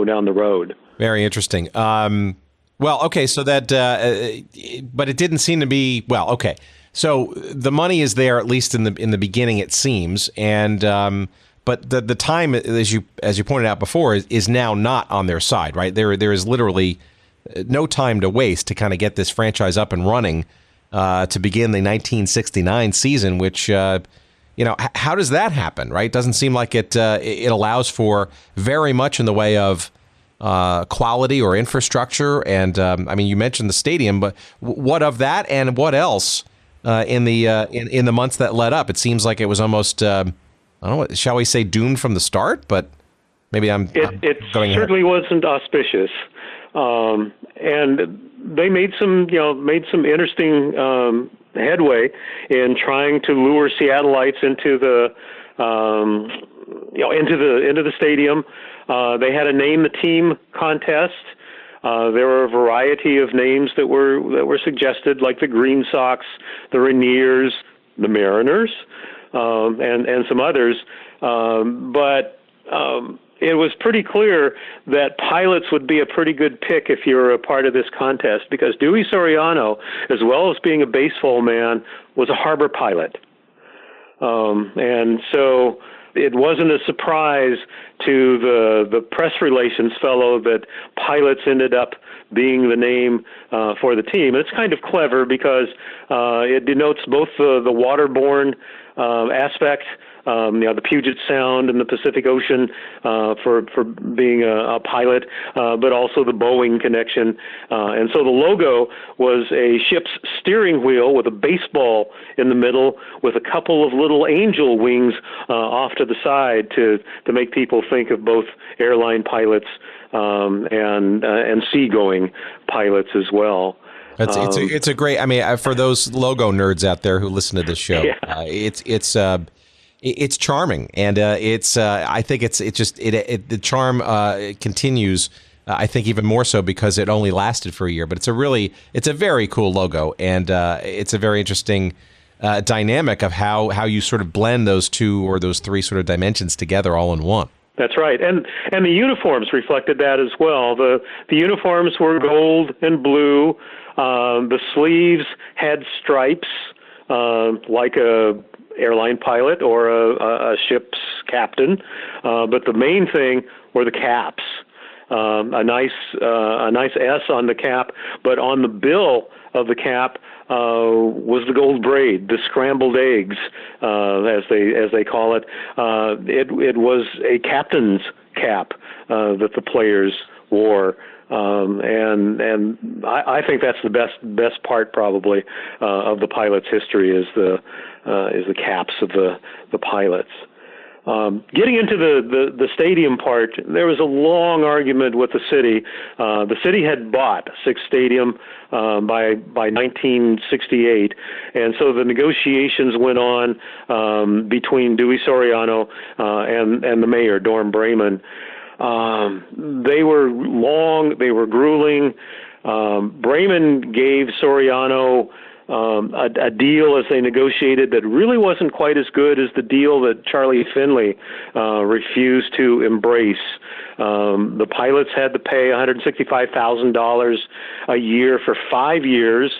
down the road. Very interesting. Well, okay, so that, but it didn't seem to be, well, okay. So the money is there, at least in the beginning, it seems, and but the time, as you pointed out before, is now not on their side, right? There is literally no time to waste to kind of get this franchise up and running to begin the 1969 season. Which how does that happen, right? Doesn't seem like it allows for very much in the way of quality or infrastructure. And I mean, you mentioned the stadium, but what of that, and what else in the months that led up? It seems like it was almost. I don't know, shall we say doomed from the start? But maybe It certainly wasn't auspicious, and they made some interesting headway in trying to lure Seattleites into the into the stadium. They had a name the team contest. There were a variety of names that were suggested, like the Green Sox, the Rainiers, the Mariners, and some others. But it was pretty clear that pilots would be a pretty good pick if you were a part of this contest, because Dewey Soriano, as well as being a baseball man, was a harbor pilot. And so it wasn't a surprise to the press relations fellow that pilots ended up being the name for the team. And it's kind of clever because it denotes both the waterborne aspect, the Puget Sound and the Pacific Ocean for being a pilot, but also the Boeing connection. And so the logo was a ship's steering wheel with a baseball in the middle with a couple of little angel wings off to the side to make people think of both airline pilots and seagoing pilots as well. It's a great. I mean, for those logo nerds out there who listen to this show, it's charming, and I think the charm continues. I think even more so because it only lasted for a year. But it's a very cool logo, and it's a very interesting dynamic of how you sort of blend those two or those three sort of dimensions together all in one. That's right, and the uniforms reflected that as well. The uniforms were gold and blue. The sleeves had stripes, like a airline pilot or a ship's captain. But the main thing were the caps. A nice S on the cap, but on the bill of the cap was the gold braid, the scrambled eggs, as they call it. It was a captain's cap that the players wore. And I think that's the best part probably of the pilot's history is the caps of the pilots. Getting into the stadium part, there was a long argument with the city. The city had bought Sick's Stadium by 1968, and so the negotiations went on between Dewey Soriano and the mayor, Dorm Bremen. They were long, they were grueling. Bremen gave Soriano a deal as they negotiated that really wasn't quite as good as the deal that Charlie Finley refused to embrace. The pilots had to pay $165,000 a year for 5 years,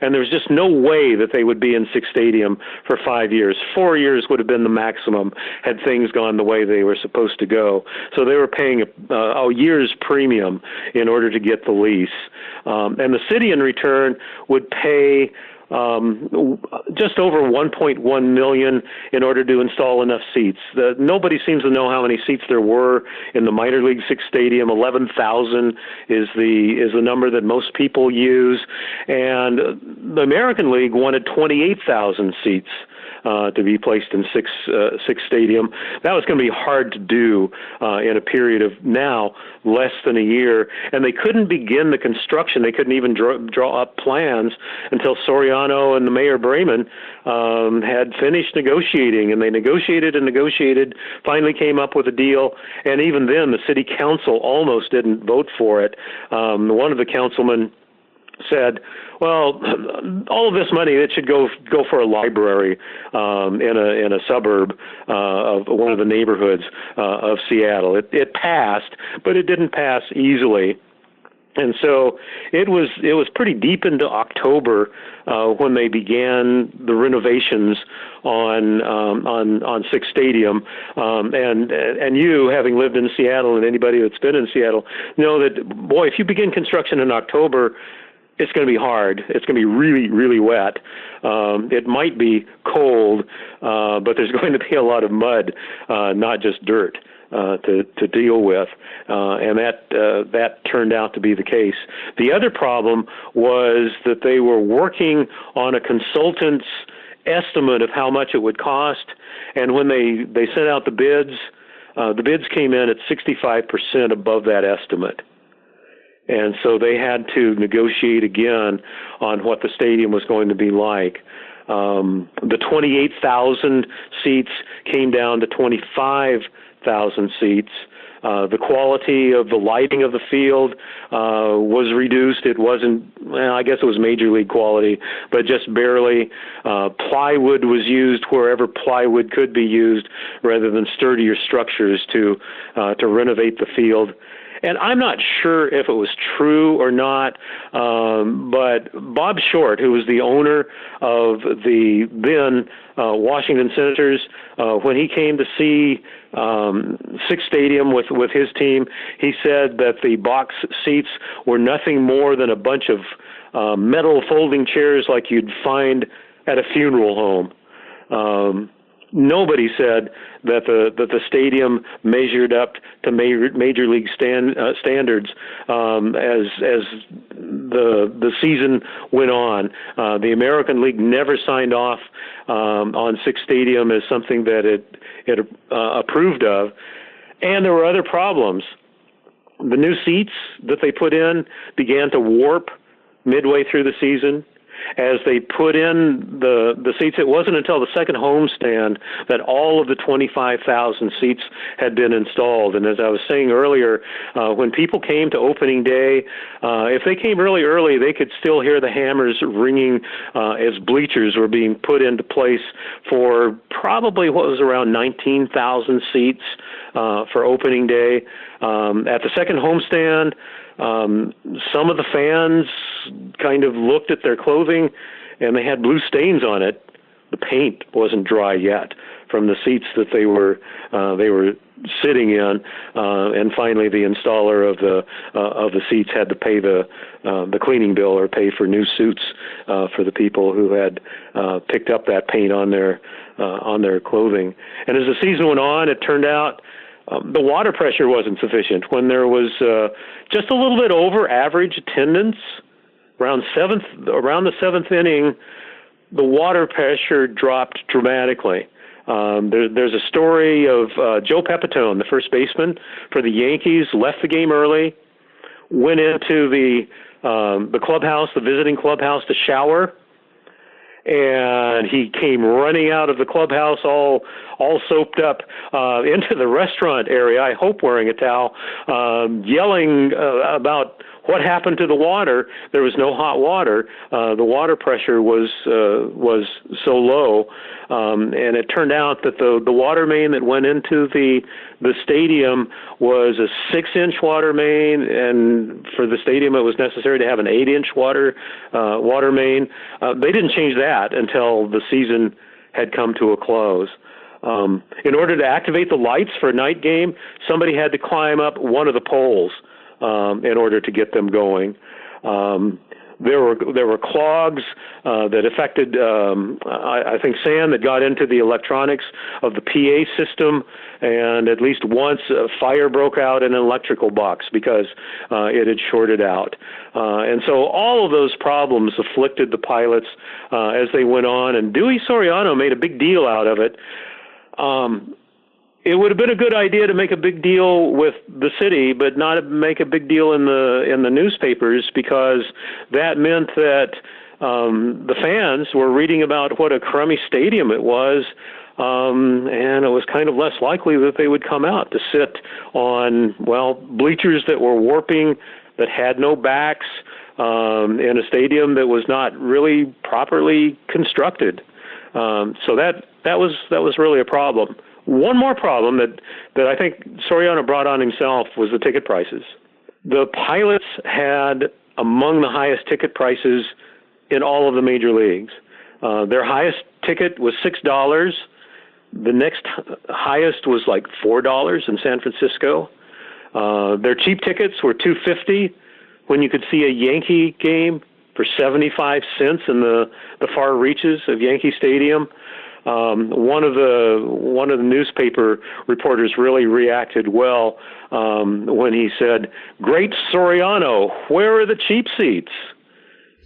and there was just no way that they would be in Sick's Stadium for 5 years. 4 years would have been the maximum had things gone the way they were supposed to go. So they were paying a year's premium in order to get the lease. And the city in return would pay just over $1.1 million in order to install enough seats. Nobody seems to know how many seats there were in the minor league Sick's Stadium. 11,000 is the number that most people use, and the American League wanted 28,000 seats to be placed in Sick's Stadium. That was going to be hard to do in a period of now less than a year, and they couldn't begin the construction. They couldn't even draw up plans until Soriano and the mayor Bremen had finished negotiating, and they negotiated and negotiated, finally came up with a deal, and even then the city council almost didn't vote for it. One of the councilmen said, well, all of this money, it should go for a library in a suburb of one of the neighborhoods of Seattle. It passed, but it didn't pass easily. And so it was pretty deep into October when they began the renovations on Sick's Stadium. And you, having lived in Seattle, and anybody that's been in Seattle, know that, boy, if you begin construction in October, it's going to be hard. It's going to be really, really wet. It might be cold, but there's going to be a lot of mud, not just dirt, to deal with. And that turned out to be the case. The other problem was that they were working on a consultant's estimate of how much it would cost. And when they sent out the bids came in at 65% above that estimate. And so they had to negotiate again on what the stadium was going to be like. The 28,000 seats came down to 25,000 seats. The quality of the lighting of the field was reduced. It wasn't, well, I guess it was major league quality, but just barely. Plywood was used wherever plywood could be used rather than sturdier structures to renovate the field. And I'm not sure if it was true or not, but Bob Short, who was the owner of the then Washington Senators, when he came to see Sick's Stadium with his team, he said that the box seats were nothing more than a bunch of metal folding chairs like you'd find at a funeral home. Nobody said that the stadium measured up to major league standards as the season went on. The American League never signed off on Sick's Stadium as something that it approved of, and there were other problems. The new seats that they put in began to warp midway through the season. As they put in the seats, it wasn't until the second homestand that all of the 25,000 seats had been installed. And as I was saying earlier, when people came to opening day, if they came really early, they could still hear the hammers ringing as bleachers were being put into place for probably what was around 19,000 seats for opening day. At the second homestand, some of the fans kind of looked at their clothing and they had blue stains on it. The paint wasn't dry yet from the seats that they were sitting in, and finally the installer of the seats had to pay the cleaning bill or pay for new suits for the people who had picked up that paint on their clothing. And as the season went on, it turned out the water pressure wasn't sufficient. When there was just a little bit over average attendance, around the seventh inning, the water pressure dropped dramatically. There's a story of Joe Pepitone, the first baseman for the Yankees, left the game early, went into the clubhouse, the visiting clubhouse, to shower. And he came running out of the clubhouse all soaped up into the restaurant area, I hope wearing a towel, yelling about what happened to the water. There was no hot water. The water pressure was so low, and it turned out that the water main that went into the stadium was a 6-inch water main, and for the stadium it was necessary to have an 8-inch water main. They didn't change that until the season had come to a close. In order to activate the lights for a night game, somebody had to climb up one of the poles in order to get them going. There were clogs that affected, I think, sand that got into the electronics of the PA system, and at least once a fire broke out in an electrical box because it had shorted out. And so all of those problems afflicted the pilots as they went on, and Dewey Soriano made a big deal out of it. It would have been a good idea to make a big deal with the city, but not make a big deal in the newspapers, because that meant that the fans were reading about what a crummy stadium it was, and it was kind of less likely that they would come out to sit on, bleachers that were warping, that had no backs, in a stadium that was not really properly constructed. So that was really a problem. One more problem that I think Soriano brought on himself was the ticket prices. The pilots had among the highest ticket prices in all of the major leagues. Their highest ticket was $6. The next highest was like $4 in San Francisco. Their cheap tickets were $2.50 when you could see a Yankee game for 75 cents in the far reaches of Yankee Stadium. One of the newspaper reporters really reacted well when he said, "Great Soriano, where are the cheap seats?"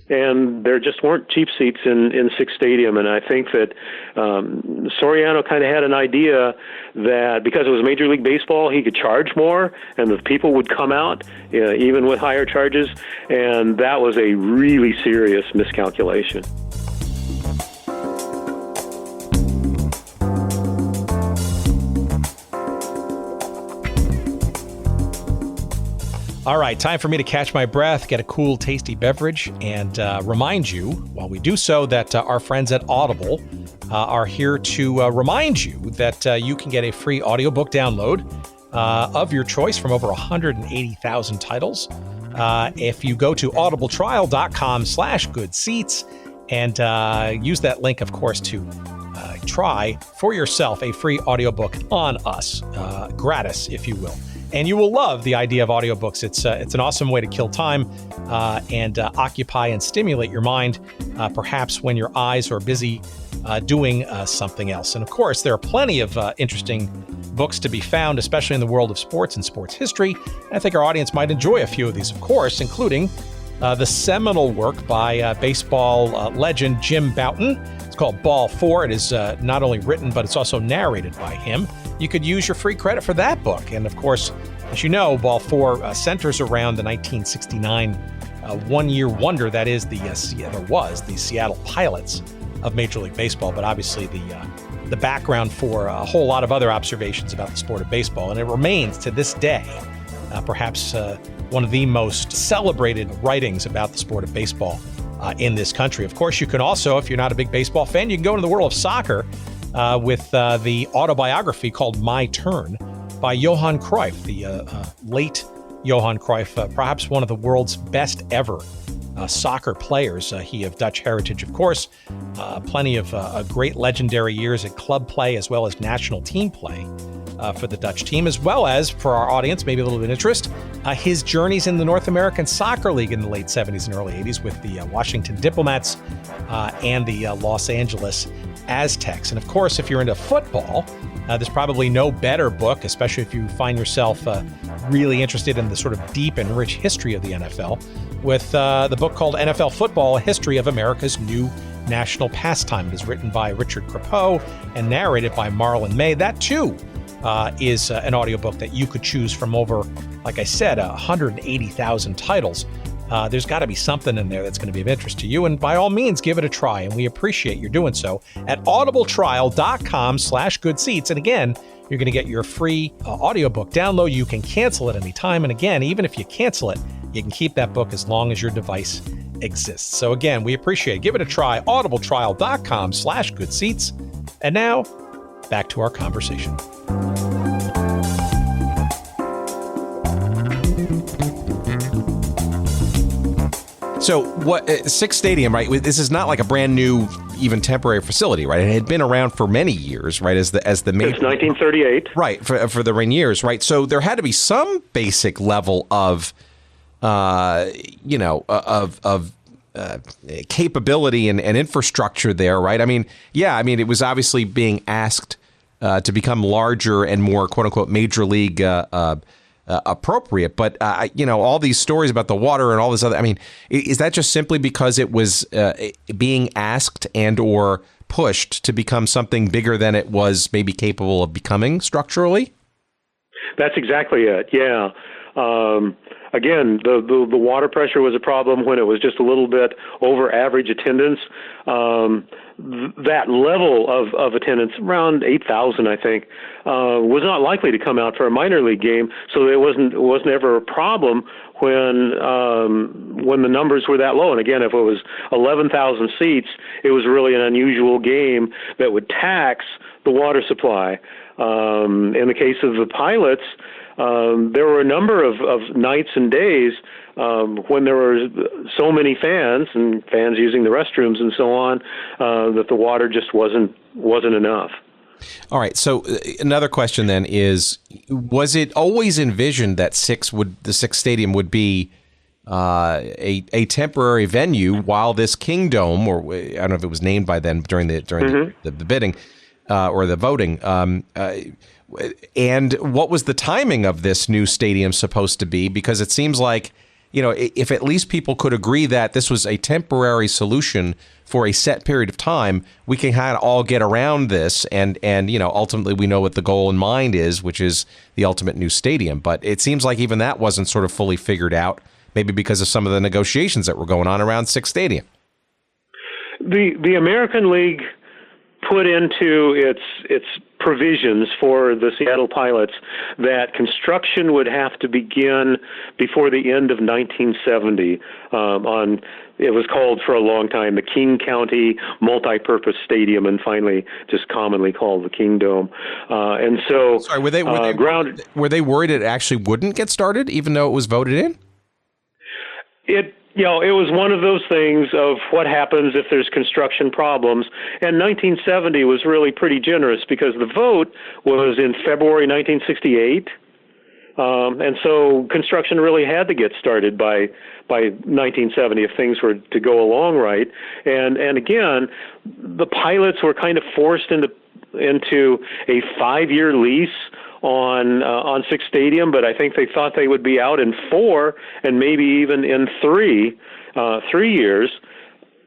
And there just weren't cheap seats in Sick's Stadium. And I think that Soriano kind of had an idea that because it was Major League Baseball, he could charge more and the people would come out even with higher charges. And that was a really serious miscalculation. All right, time for me to catch my breath, get a cool, tasty beverage, and remind you, while we do so, that our friends at Audible are here to remind you that you can get a free audiobook download of your choice from over 180,000 titles. If you go to audibletrial.com/goodseats and use that link, of course, to try for yourself a free audiobook on us, gratis, if you will. And you will love the idea of audiobooks. It's an awesome way to kill time and occupy and stimulate your mind, perhaps when your eyes are busy doing something else. And of course, there are plenty of interesting books to be found, especially in the world of sports and sports history. I think our audience might enjoy a few of these, of course, including the seminal work by baseball legend Jim Bouton. It's called Ball 4. It is not only written, but it's also narrated by him. You could use your free credit for that book. And of course, as you know, Ball 4 centers around the 1969 one-year wonder that is the Seattle Pilots of Major League Baseball, but obviously the background for a whole lot of other observations about the sport of baseball. And it remains to this day perhaps one of the most celebrated writings about the sport of baseball in this country. Of course, you can also, if you're not a big baseball fan, you can go into the world of soccer with the autobiography called My Turn by Johan Cruyff, the late Johan Cruyff, perhaps one of the world's best ever soccer players. He of Dutch heritage, of course. Plenty of great legendary years at club play as well as national team play for the Dutch team, as well as, for our audience, maybe a little bit of interest, his journeys in the North American Soccer League in the late 70s and early 80s with the Washington Diplomats and the Los Angeles Aztecs. And of course, if you're into football, there's probably no better book, especially if you find yourself really interested in the sort of deep and rich history of the NFL, with the book called NFL Football, A History of America's New National Pastime. It is written by Richard Crepeau and narrated by Marlon May. That, too, is an audiobook that you could choose from over, like I said, 180,000 titles. There's got to be something in there that's going to be of interest to you. And by all means, give it a try. And we appreciate your doing so at audibletrial.com/goodseats. And again, you're going to get your free audiobook download. You can cancel it anytime. And again, even if you cancel it, you can keep that book as long as your device exists. So again, we appreciate it. Give it a try. audibletrial.com/goodseats. And now, back to our conversation. So what Sick's Stadium, right? This is not like a brand new, even temporary facility, right? It had been around for many years, right? As the main, since 1938, right? For the Rainiers, right? So there had to be some basic level of, capability and infrastructure there, right? I mean, it was obviously being asked to become larger and more "quote unquote" major league appropriate, but all these stories about the water and all this other. I mean, is that just simply because it was being asked and or pushed to become something bigger than it was maybe capable of becoming structurally? That's exactly it. Yeah. Again, the water pressure was a problem when it was just a little bit over average attendance. That level of attendance, around 8,000, I think, was not likely to come out for a minor league game. So it wasn't ever a problem when the numbers were that low. And again, if it was 11,000 seats, it was really an unusual game that would tax the water supply. In the case of the Pilots, there were a number of nights and days when there were so many fans and fans using the restrooms and so on that the water just wasn't enough. All right. So another question then is: was it always envisioned that the Sick's Stadium would be a temporary venue while this Kingdome, or I don't know if it was named by then during the bidding or the voting? And what was the timing of this new stadium supposed to be? Because it seems like, if at least people could agree that this was a temporary solution for a set period of time, we can kind of all get around this. And ultimately we know what the goal in mind is, which is the ultimate new stadium. But it seems like even that wasn't sort of fully figured out, maybe because of some of the negotiations that were going on around Sick's Stadium. The American League put into its provisions for the Seattle Pilots that construction would have to begin before the end of 1970 on, it was called for a long time, the King County Multipurpose Stadium, and finally just commonly called the Kingdome. And so, sorry, were they worried it actually wouldn't get started, even though it was voted in? It was one of those things of what happens if there's construction problems. And 1970 was really pretty generous because the vote was in February 1968. And so construction really had to get started by 1970 if things were to go along right. And again, the Pilots were kind of forced into a 5-year lease on Sick's Stadium, but I think they thought they would be out in 4 and maybe even in 3 years.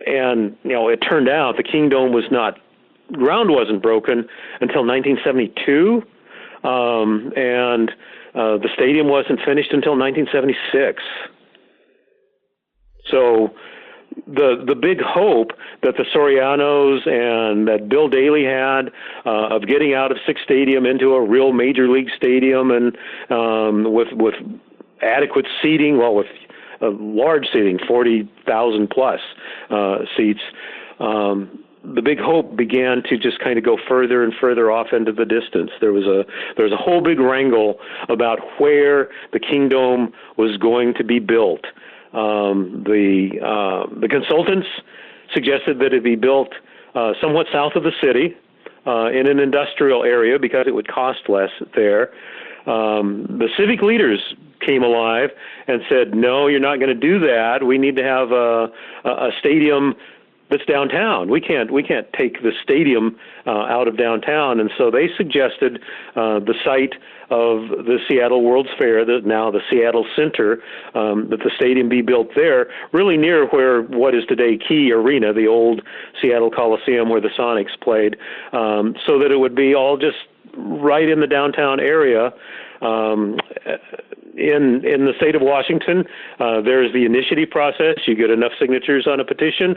And it turned out the Kingdome ground wasn't broken until 1972, and the stadium wasn't finished until 1976. So the big hope that the Sorianos and that Bill Daley had of getting out of Sick's Stadium into a real major league stadium and with adequate seating, with large seating, 40,000 plus seats, the big hope began to just kind of go further and further off into the distance. There was a whole big wrangle about where the Kingdome was going to be built. The consultants suggested that it be built somewhat south of the city in an industrial area because it would cost less there. The civic leaders came alive and said, no, you're not going to do that. We need to have a stadium that's downtown. We can't take the stadium out of downtown. And so they suggested the site of the Seattle World's Fair, now the Seattle Center, that the stadium be built there, really near where what is today Key Arena, the old Seattle Coliseum where the Sonics played, so that it would be all just right in the downtown area. In the state of Washington, there's the initiative process. You get enough signatures on a petition,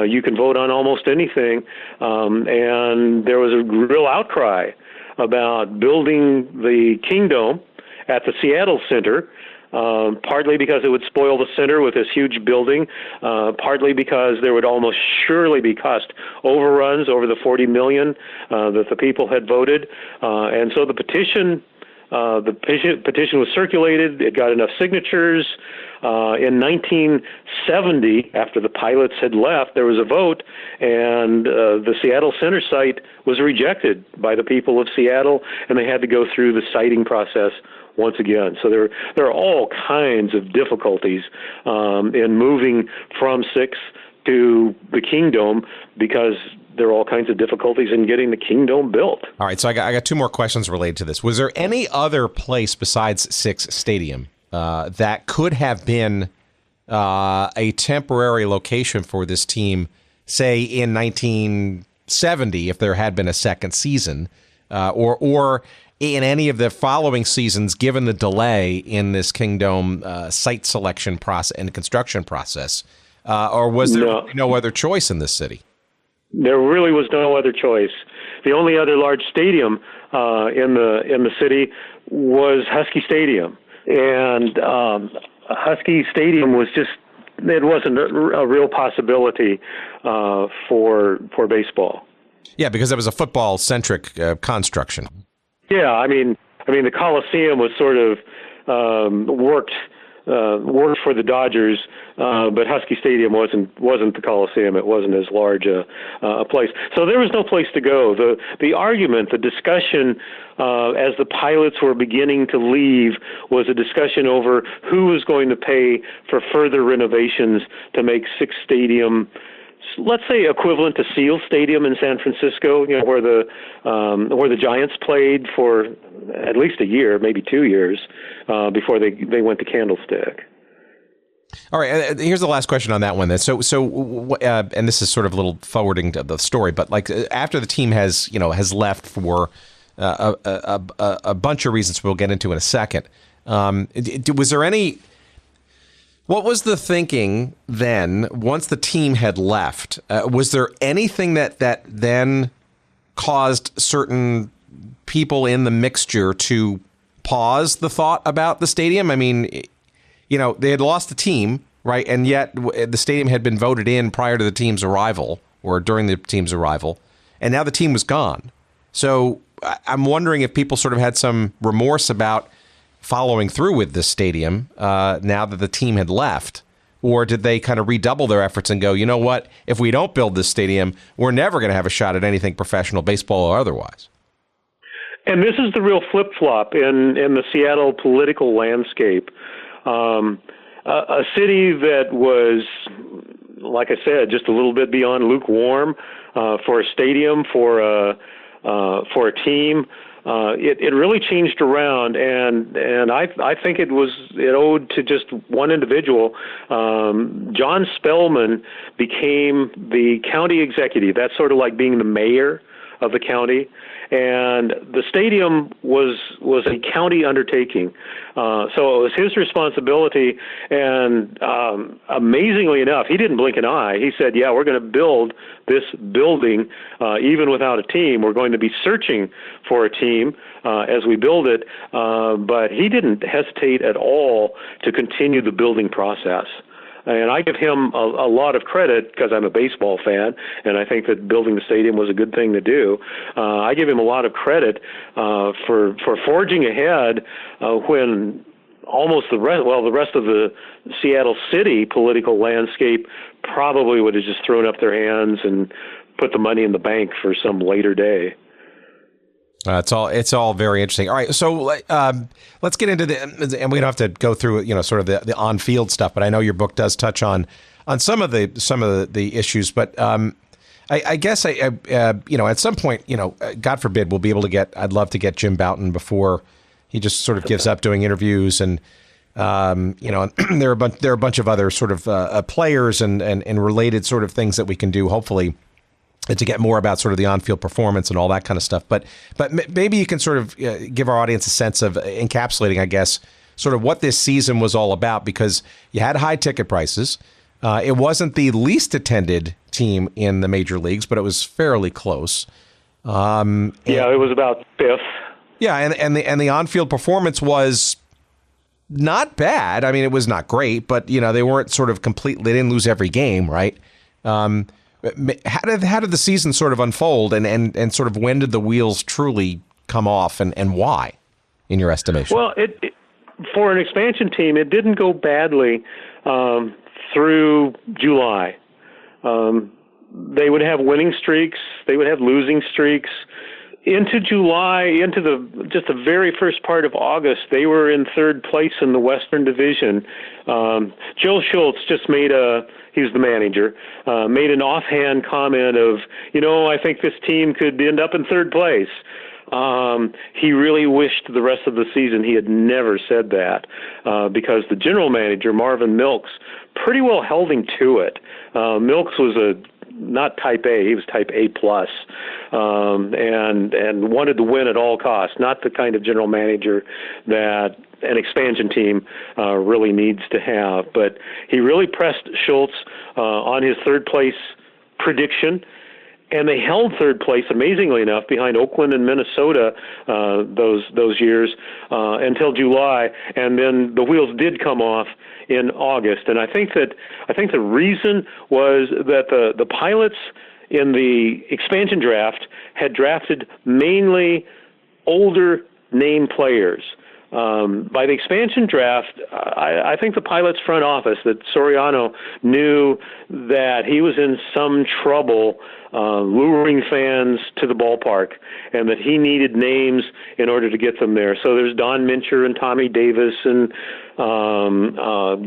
you can vote on almost anything. And there was a real outcry about building the Kingdome at the Seattle Center, partly because it would spoil the center with this huge building, partly because there would almost surely be cost overruns over the $40 million that the people had voted. And so the petition was circulated. It got enough signatures. In 1970, after the Pilots had left, there was a vote, and the Seattle Center site was rejected by the people of Seattle, and they had to go through the siting process once again. So there are all kinds of difficulties in moving from Sick's to the Kingdome because there are all kinds of difficulties in getting the Kingdome built. All right, so I got 2 more questions related to this. Was there any other place besides Sick's Stadium that could have been a temporary location for this team, say in 1970, if there had been a second season, or in any of the following seasons, given the delay in this Kingdome site selection process and construction process, or was there no other choice in this city? There really was no other choice. The only other large stadium in the city was Husky Stadium, and Husky Stadium was it wasn't a real possibility for baseball. Yeah, because it was a football-centric construction. Yeah, I mean the Coliseum was sort of worked for the Dodgers, but Husky Stadium wasn't the Coliseum. It wasn't as large a place. So there was no place to go. The argument, the discussion as the Pilots were beginning to leave was a discussion over who was going to pay for further renovations to make Sick's Stadium, let's say, equivalent to Seal Stadium in San Francisco, where the Giants played for at least a year, maybe 2 years, before they went to Candlestick. All right, here's the last question on that one then. So, and this is sort of a little forwarding to the story, but like after the team has left for a bunch of reasons we'll get into in a second, was there any? What was the thinking then once the team had left? Was there anything that then caused certain people in the mixture to pause the thought about the stadium? I mean, they had lost the team, right? And yet the stadium had been voted in prior to the team's arrival or during the team's arrival. And now the team was gone. So I'm wondering if people sort of had some remorse about following through with this stadium now that the team had left. Or did they kind of redouble their efforts and go, you know what, if we don't build this stadium, we're never going to have a shot at anything professional, baseball or otherwise? And this is the real flip-flop in the Seattle political landscape. A city that was, like I said, just a little bit beyond lukewarm for a stadium, for a team. It really changed around, and I think it owed to just one individual. John Spellman became the county executive. That's sort of like being the mayor of the county. And the stadium was a county undertaking. So it was his responsibility. And amazingly enough, he didn't blink an eye. He said, yeah, we're going to build this building even without a team. We're going to be searching for a team as we build it. But he didn't hesitate at all to continue the building process. And I give him a lot of credit because I'm a baseball fan, and I think that building the stadium was a good thing to do. I give him a lot of credit for forging ahead when almost the rest of the Seattle city political landscape probably would have just thrown up their hands and put the money in the bank for some later day. It's all very interesting. All right, so let's get into and we don't have to go through sort of the on-field stuff, but I know your book does touch on some of the issues. But I guess at some point, God forbid, we'll be able to get. I'd love to get Jim Bouton before he just sort of gives up doing interviews, and there are a bunch of other sort of players and related sort of things that we can do, hopefully, to get more about sort of the on-field performance and all that kind of stuff. But maybe you can sort of give our audience a sense of encapsulating, I guess, sort of what this season was all about, because you had high ticket prices. It wasn't the least attended team in the major leagues, but it was fairly close. It was about fifth. Yeah, and the on-field performance was not bad. I mean, it was not great, but they weren't sort of complete. They didn't lose every game, right? How did the season sort of unfold, and sort of when did the wheels truly come off, and why, in your estimation? Well, for an expansion team, it didn't go badly through July. They would have winning streaks, they would have losing streaks. Into July, into the very first part of August, they were in third place in the Western Division. Joe Schultz just he's the manager, made an offhand comment of, I think this team could end up in third place. He really wished the rest of the season he had never said that, because the general manager, Marvin Milks, pretty well held him to it. Milks was not type A, he was type A+, and wanted to win at all costs, not the kind of general manager that an expansion team really needs to have. But he really pressed Schultz on his third place prediction, and they held third place, amazingly enough, behind Oakland and Minnesota those years until July, and then the wheels did come off in August. And I think the reason was that the pilots in the expansion draft had drafted mainly older name players. By the expansion draft, I think the Pilots front office, that Soriano knew that he was in some trouble luring fans to the ballpark, and that he needed names in order to get them there. So there's Don Mincher and Tommy Davis and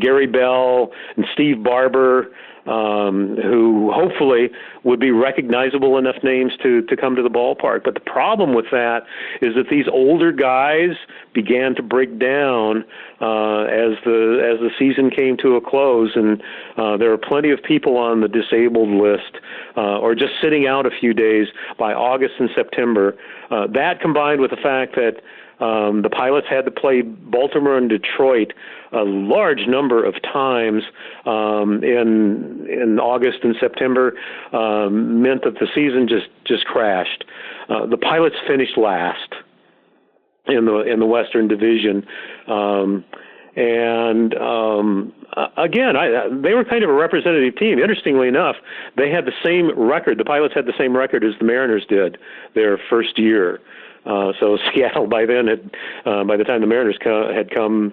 Gary Bell and Steve Barber, who hopefully would be recognizable enough names to come to the ballpark. But the problem with that is that these older guys began to break down as the season came to a close, and there are plenty of people on the disabled list or just sitting out a few days by August and September. That combined with the fact that The Pilots had to play Baltimore and Detroit a large number of times in August and September, meant that the season just crashed. The Pilots finished last in the Western Division, again, they were kind of a representative team. Interestingly enough, they had the same record. The Pilots had the same record as the Mariners did their first year. So Seattle by then by the time the Mariners had come,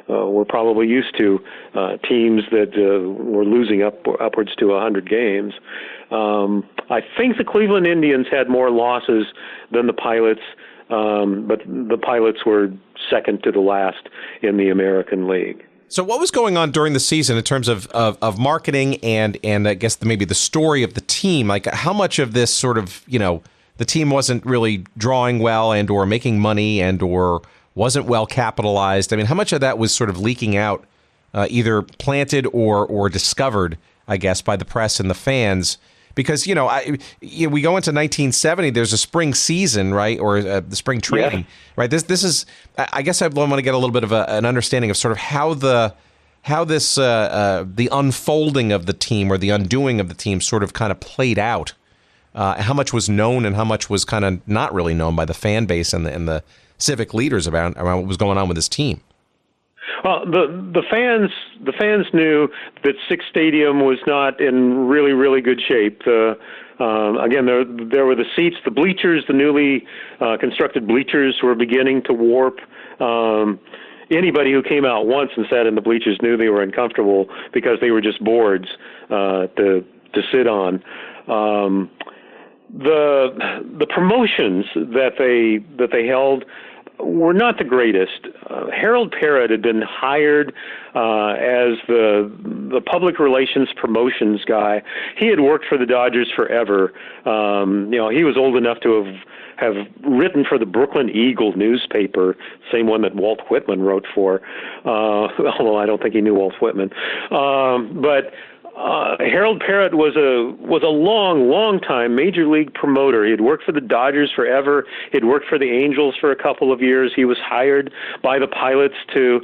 were probably used to teams that were losing upwards to 100 games. I think the Cleveland Indians had more losses than the Pilots, but the Pilots were second to the last in the American League. So what was going on during the season in terms of marketing and I guess maybe the story of the team? Like, how much of this sort of, the team wasn't really drawing well and or making money and or wasn't well capitalized? I mean, how much of that was sort of leaking out, either planted or discovered, I guess, by the press and the fans? Because, we go into 1970, there's a spring season, right, or the spring training, right? This is, I guess I want to get a little bit of an understanding of sort of how the unfolding of the team or the undoing of the team sort of kind of played out. How much was known and how much was kind of not really known by the fan base and the civic leaders around what was going on with this team? Well, the fans knew that Sick's Stadium was not in really, really good shape. Again, there were the seats, the bleachers, the newly constructed bleachers were beginning to warp. Anybody who came out once and sat in the bleachers knew they were uncomfortable because they were just boards to sit on. The promotions that they held were not the greatest. Harold Parrott had been hired as the public relations promotions guy. He had worked for the Dodgers forever. He was old enough to have written for the Brooklyn Eagle newspaper, same one that Walt Whitman wrote for, although I don't think he knew Walt Whitman. But Harold Parrott was a long time major league promoter. He had worked for the Dodgers forever. He had worked for the Angels for a couple of years. He was hired by the Pilots to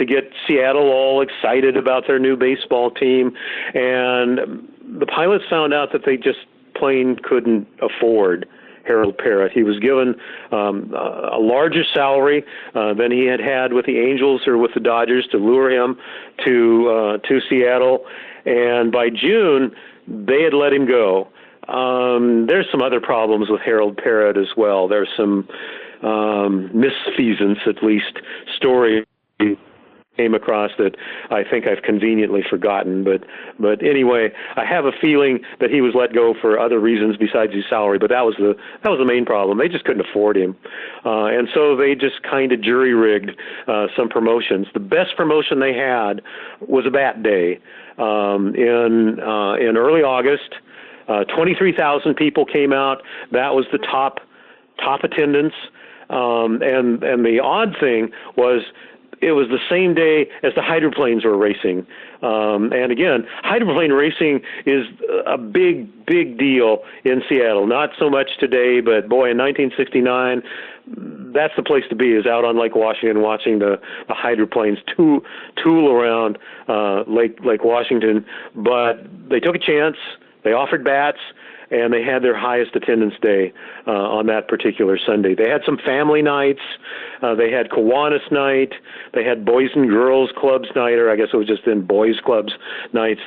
get Seattle all excited about their new baseball team, and the Pilots found out that they just plain couldn't afford Harold Parrott. He was given a larger salary than he had with the Angels or with the Dodgers to lure him to Seattle. And by June, they had let him go. There's some other problems with Harold Parrott as well. There's some misfeasance, at least, story came across that I think I've conveniently forgotten. But anyway, I have a feeling that he was let go for other reasons besides his salary. But that was the main problem. They just couldn't afford him, and so they just kind of jury-rigged some promotions. The best promotion they had was a bat day. In early August, 23,000 people came out. That was the top attendance. And the odd thing was it was the same day as the hydroplanes were racing. And again, hydroplane racing is a big deal in Seattle. Not so much today, but boy, in 1969, that's the place to be, is out on Lake Washington watching the hydroplanes tool around Lake Washington. But they took a chance. They offered bats, and they had their highest attendance day on that particular Sunday. They had some family nights. They had Kiwanis night. They had Boys and Girls Clubs night, or I guess it was just in Boys Clubs nights.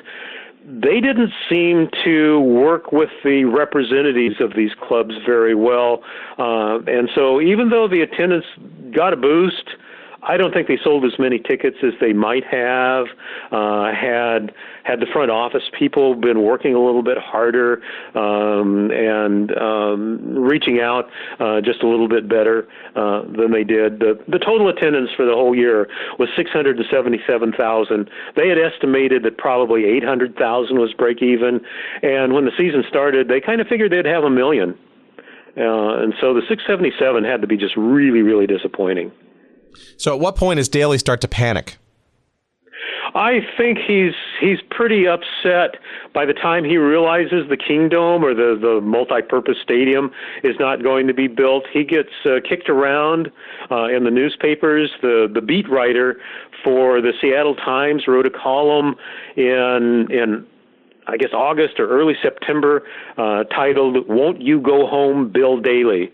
They didn't seem to work with the representatives of these clubs very well. And so even though the attendance got a boost, I don't think they sold as many tickets as they might have. Had the front office people been working a little bit harder and reaching out just a little bit better than they did. The total attendance for the whole year was 677,000. They had estimated that probably 800,000 was break even, and when the season started, they kind of figured they'd have 1 million. And so the 677 had to be just really, really disappointing. So at what point does Daly start to panic? I think he's pretty upset by the time he realizes the Kingdome or the multi-purpose stadium is not going to be built. He gets kicked around in the newspapers. The beat writer for the Seattle Times wrote a column in I guess August or early September titled "Won't You Go Home, Bill Daly?"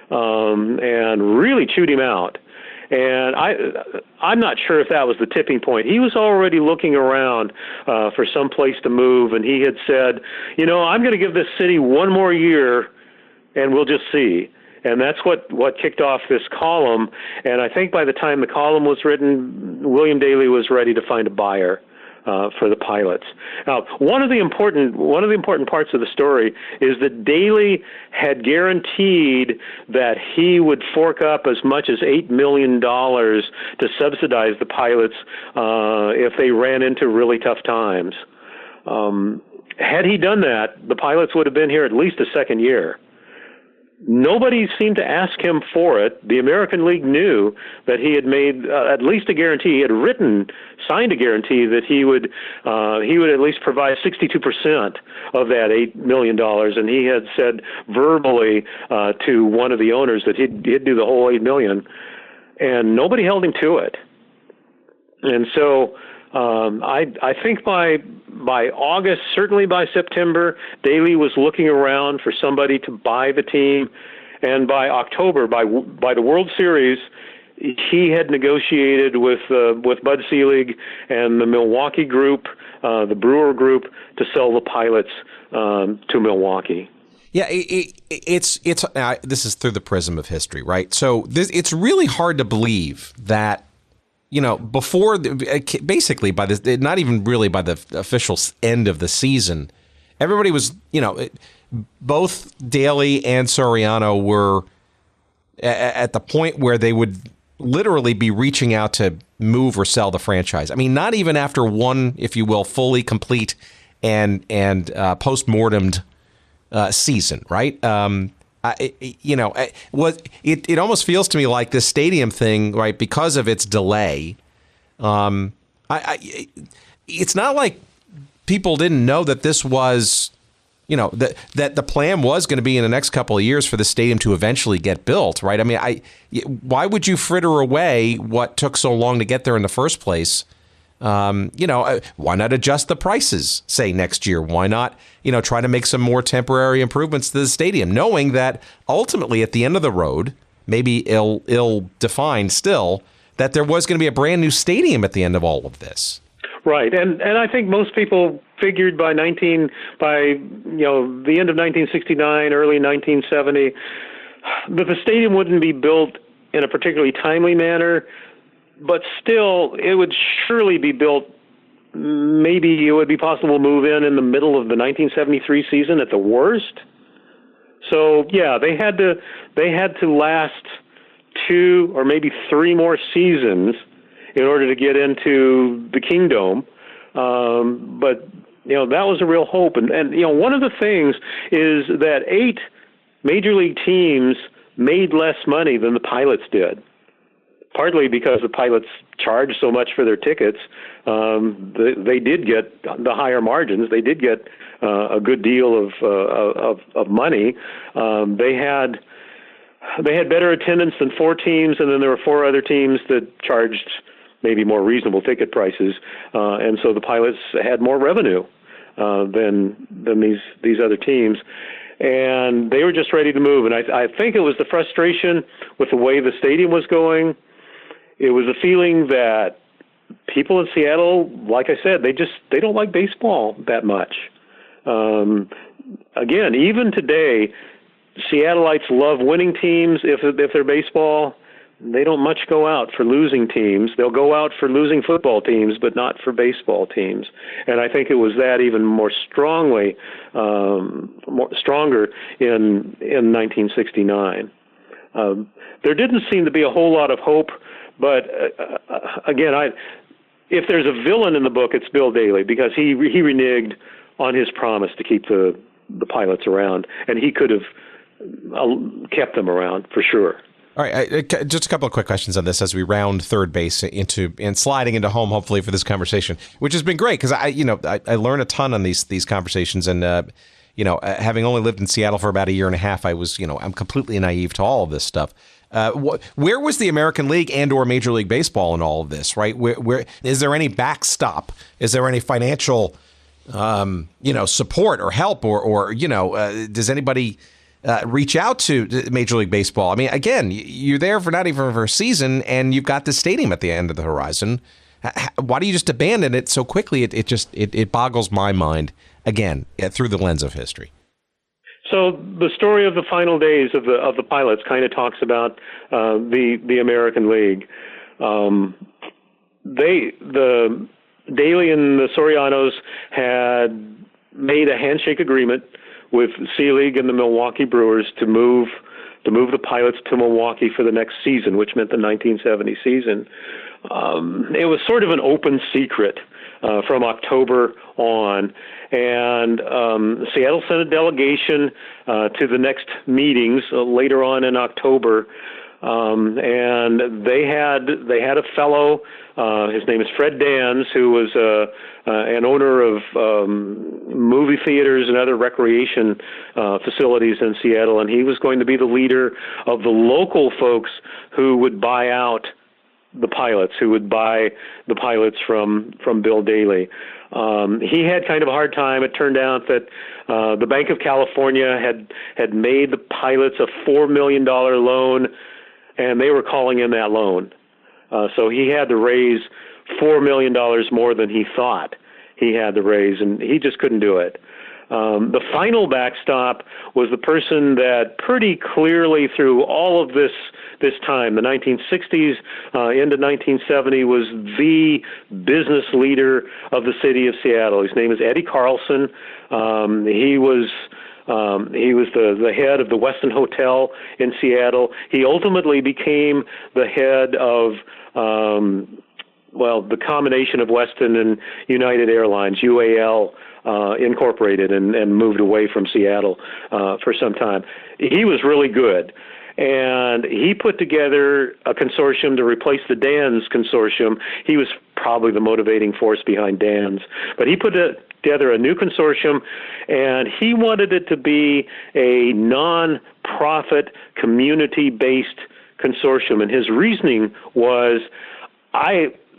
And really chewed him out. And I'm not sure if that was the tipping point. He was already looking around for some place to move, and he had said, I'm going to give this city one more year, and we'll just see. And that's what kicked off this column. And I think by the time the column was written, William Daly was ready to find a buyer for the Pilots. Now, one of the important parts of the story is that Daly had guaranteed that he would fork up as much as $8 million to subsidize the Pilots if they ran into really tough times. Had he done that, the Pilots would have been here at least a second year. Nobody seemed to ask him for it. The American League knew that he had made at least a guarantee. He had signed a guarantee that he would at least provide 62% of that $8 million, and he had said verbally to one of the owners that he'd do the whole $8 million, and nobody held him to it. And so I think by August, certainly by September, Daly was looking around for somebody to buy the team, and by October, by the World Series, he had negotiated with Bud Selig and the Milwaukee group, the Brewer group, to sell the Pilots to Milwaukee. Yeah, it's this is through the prism of history, right? So it's really hard to believe that. Before, basically by this, not even really by the official end of the season, everybody was, both Daly and Soriano were at the point where they would literally be reaching out to move or sell the franchise. I mean, not even after one, if you will, fully complete and post-mortemed season, right? It almost feels to me like this stadium thing, right, because of its delay. It's not like people didn't know that this was, that the plan was going to be in the next couple of years for the stadium to eventually get built, right? I mean, why would you fritter away what took so long to get there in the first place? Why not adjust the prices, say, next year? Why not, try to make some more temporary improvements to the stadium, knowing that ultimately at the end of the road, maybe ill-defined still, that there was going to be a brand new stadium at the end of all of this. Right, and I think most people figured by the end of 1969, early 1970, that the stadium wouldn't be built in a particularly timely manner. But still, it would surely be built. Maybe it would be possible to move in the middle of the 1973 season at the worst. So yeah, they had to last 2 or maybe 3 more seasons in order to get into the Kingdome. But that was a real hope. And one of the things is that 8 major league teams made less money than the Pilots did. Partly because the Pilots charged so much for their tickets, they did get the higher margins. They did get a good deal of money. They had better attendance than 4 teams, and then there were 4 other teams that charged maybe more reasonable ticket prices, and so the Pilots had more revenue than these other teams. And they were just ready to move. And I think it was the frustration with the way the stadium was going. It was a feeling that people in Seattle, like I said, they don't like baseball that much. Again, even today, Seattleites love winning teams. If they're baseball, they don't much go out for losing teams. They'll go out for losing football teams, but not for baseball teams. And I think it was that even more stronger in 1969. There didn't seem to be a whole lot of hope. But again, if there's a villain in the book, it's Bill Daly, because he reneged on his promise to keep the Pilots around, and he could have kept them around for sure. All right, just a couple of quick questions on this as we round third base and sliding into home, hopefully, for this conversation, which has been great because I learn a ton on these conversations, and having only lived in Seattle for about a year and a half, I'm completely naive to all of this stuff. Where was the American League and/or Major League Baseball in all of this? Right? Where is there any backstop? Is there any financial, support or help, or does anybody reach out to Major League Baseball? I mean, again, you're there for not even for a season, and you've got the stadium at the end of the horizon. Why do you just abandon it so quickly? It boggles my mind, again, through the lens of history. So the story of the final days of the pilots kind of talks about the American League. The Daly and the Sorianos had made a handshake agreement with Civic and the Milwaukee Brewers to move the pilots to Milwaukee for the next season, which meant the 1970 season. It was sort of an open secret from October on, and Seattle sent a delegation to the next meetings later on in October, and they had a fellow. His name is Fred Dans, who was an owner of movie theaters and other recreation facilities in Seattle, and he was going to be the leader of the local folks who would buy out the pilots, who would buy the pilots from Bill Daly. He had kind of a hard time. It turned out that the Bank of California had made the pilots a $4 million loan, and they were calling in that loan. So he had to raise $4 million more than he thought he had to raise, and he just couldn't do it. The final backstop was the person that pretty clearly through all of this time, the 1960s into 1970, was the business leader of the city of Seattle. His name is Eddie Carlson. He was the head of the Westin Hotel in Seattle. He ultimately became the head of the combination of Westin and United Airlines, UAL Incorporated, and moved away from Seattle for some time. He was really good. And he put together a consortium to replace the Dans consortium. He was probably the motivating force behind Dans. But he put together a new consortium, and he wanted it to be a non-profit, community-based consortium. And his reasoning was,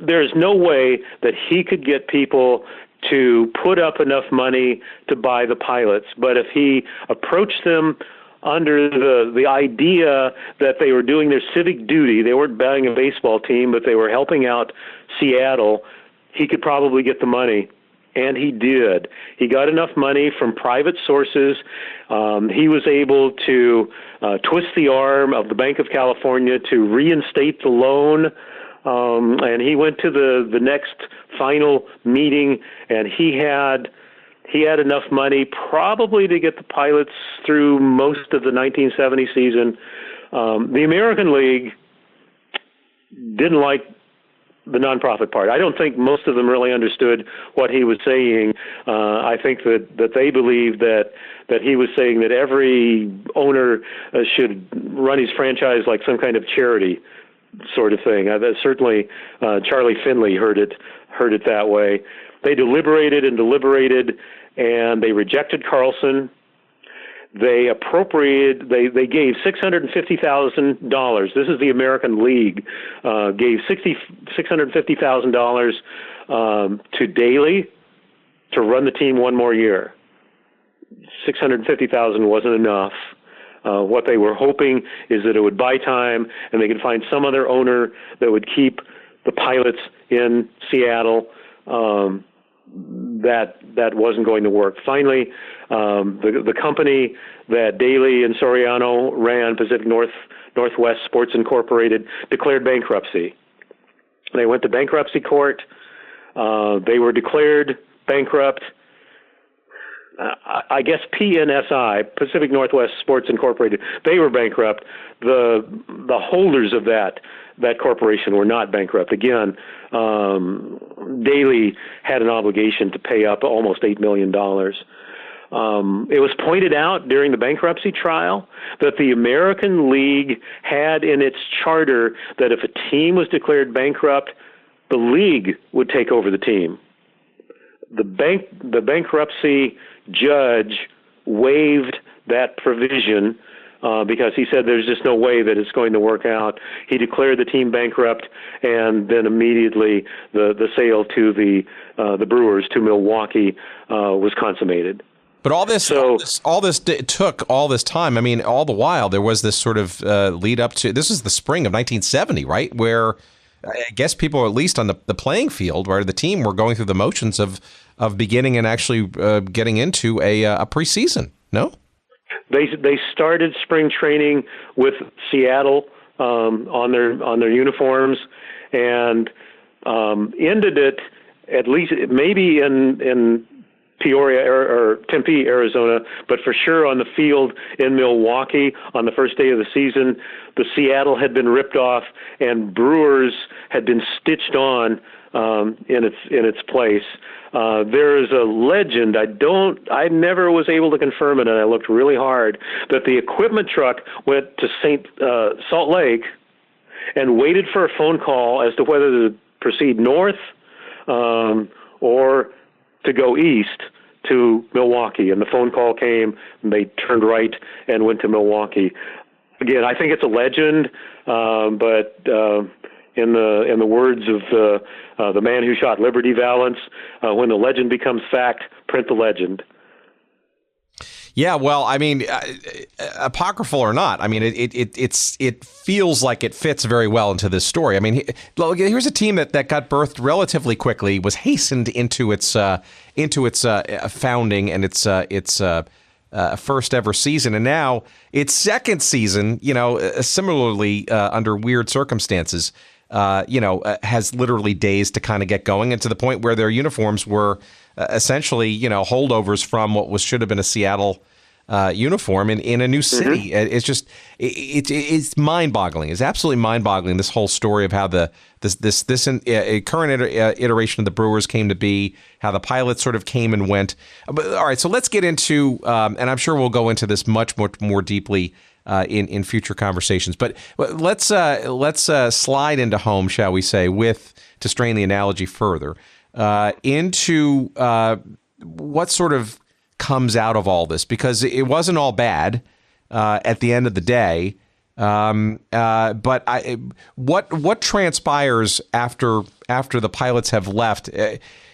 there's no way that he could get people to put up enough money to buy the pilots. But if he approached them under the idea that they were doing their civic duty, they weren't buying a baseball team, but they were helping out Seattle, he could probably get the money. And he did. He got enough money from private sources. He was able to twist the arm of the Bank of California to reinstate the loan. And he went to the next final meeting, and he had enough money probably to get the pilots through most of the 1970 season. The American League didn't like the nonprofit part. I don't think most of them really understood what he was saying. I think that they believed that he was saying that every owner should run his franchise like some kind of charity sort of thing. Certainly Charlie Finley heard it that way. They deliberated, and they rejected Carlson. They they gave $650,000. This is the American League. Gave $650,000 to Daly to run the team one more year. $650,000 wasn't enough. What they were hoping is that it would buy time, and they could find some other owner that would keep the pilots in Seattle. That wasn't going to work. Finally, the company that Daly and Soriano ran, Pacific Northwest Sports Incorporated, declared bankruptcy. They went to bankruptcy court. They were declared bankrupt. I guess PNSI, Pacific Northwest Sports Incorporated, they were bankrupt. The holders of that corporation were not bankrupt. Again, Daly had an obligation to pay up almost $8 million. It was pointed out during the bankruptcy trial that the American League had in its charter that if a team was declared bankrupt, the league would take over the team. The bankruptcy judge waived that provision because he said there's just no way that it's going to work out. He declared the team bankrupt, and then immediately the sale to the Brewers to Milwaukee was consummated. But all this took all this time. I mean, all the while there was this sort of lead up to, this is the spring of 1970, right? Where I guess people, at least on the playing field, where the team were going through the motions of beginning and actually getting into a preseason. No? They started spring training with Seattle on their uniforms, and ended it at least maybe in Peoria or Tempe, Arizona, but for sure on the field in Milwaukee on the first day of the season. The Seattle had been ripped off, and Brewers had been stitched on in its place. There is a legend. I never was able to confirm it, and I looked really hard, that the equipment truck went to Salt Lake and waited for a phone call as to whether to proceed north or to go east to Milwaukee. And the phone call came, and they turned right and went to Milwaukee. Again, I think it's a legend, but in the words of the man who shot Liberty Valance, when the legend becomes fact, print the legend. Yeah, well, I mean, apocryphal or not, I mean, it feels like it fits very well into this story. I mean, here's a team that got birthed relatively quickly, was hastened into its founding and its first ever season, and now its second season, similarly under weird circumstances, has literally days to kind of get going, and to the point where their uniforms were essentially, holdovers from what should have been a Seattle uniform in a new city. Mm-hmm. It's just it's mind-boggling. It's absolutely mind-boggling, this whole story of how this current iteration of the Brewers came to be, how the Pilots sort of came and went. But all right, so let's get into, and I'm sure we'll go into this much more deeply in future conversations. But let's slide into home, shall we say, to strain the analogy further, into what sort of comes out of all this, because it wasn't all bad at the end of the day. But what transpires after the Pilots have left?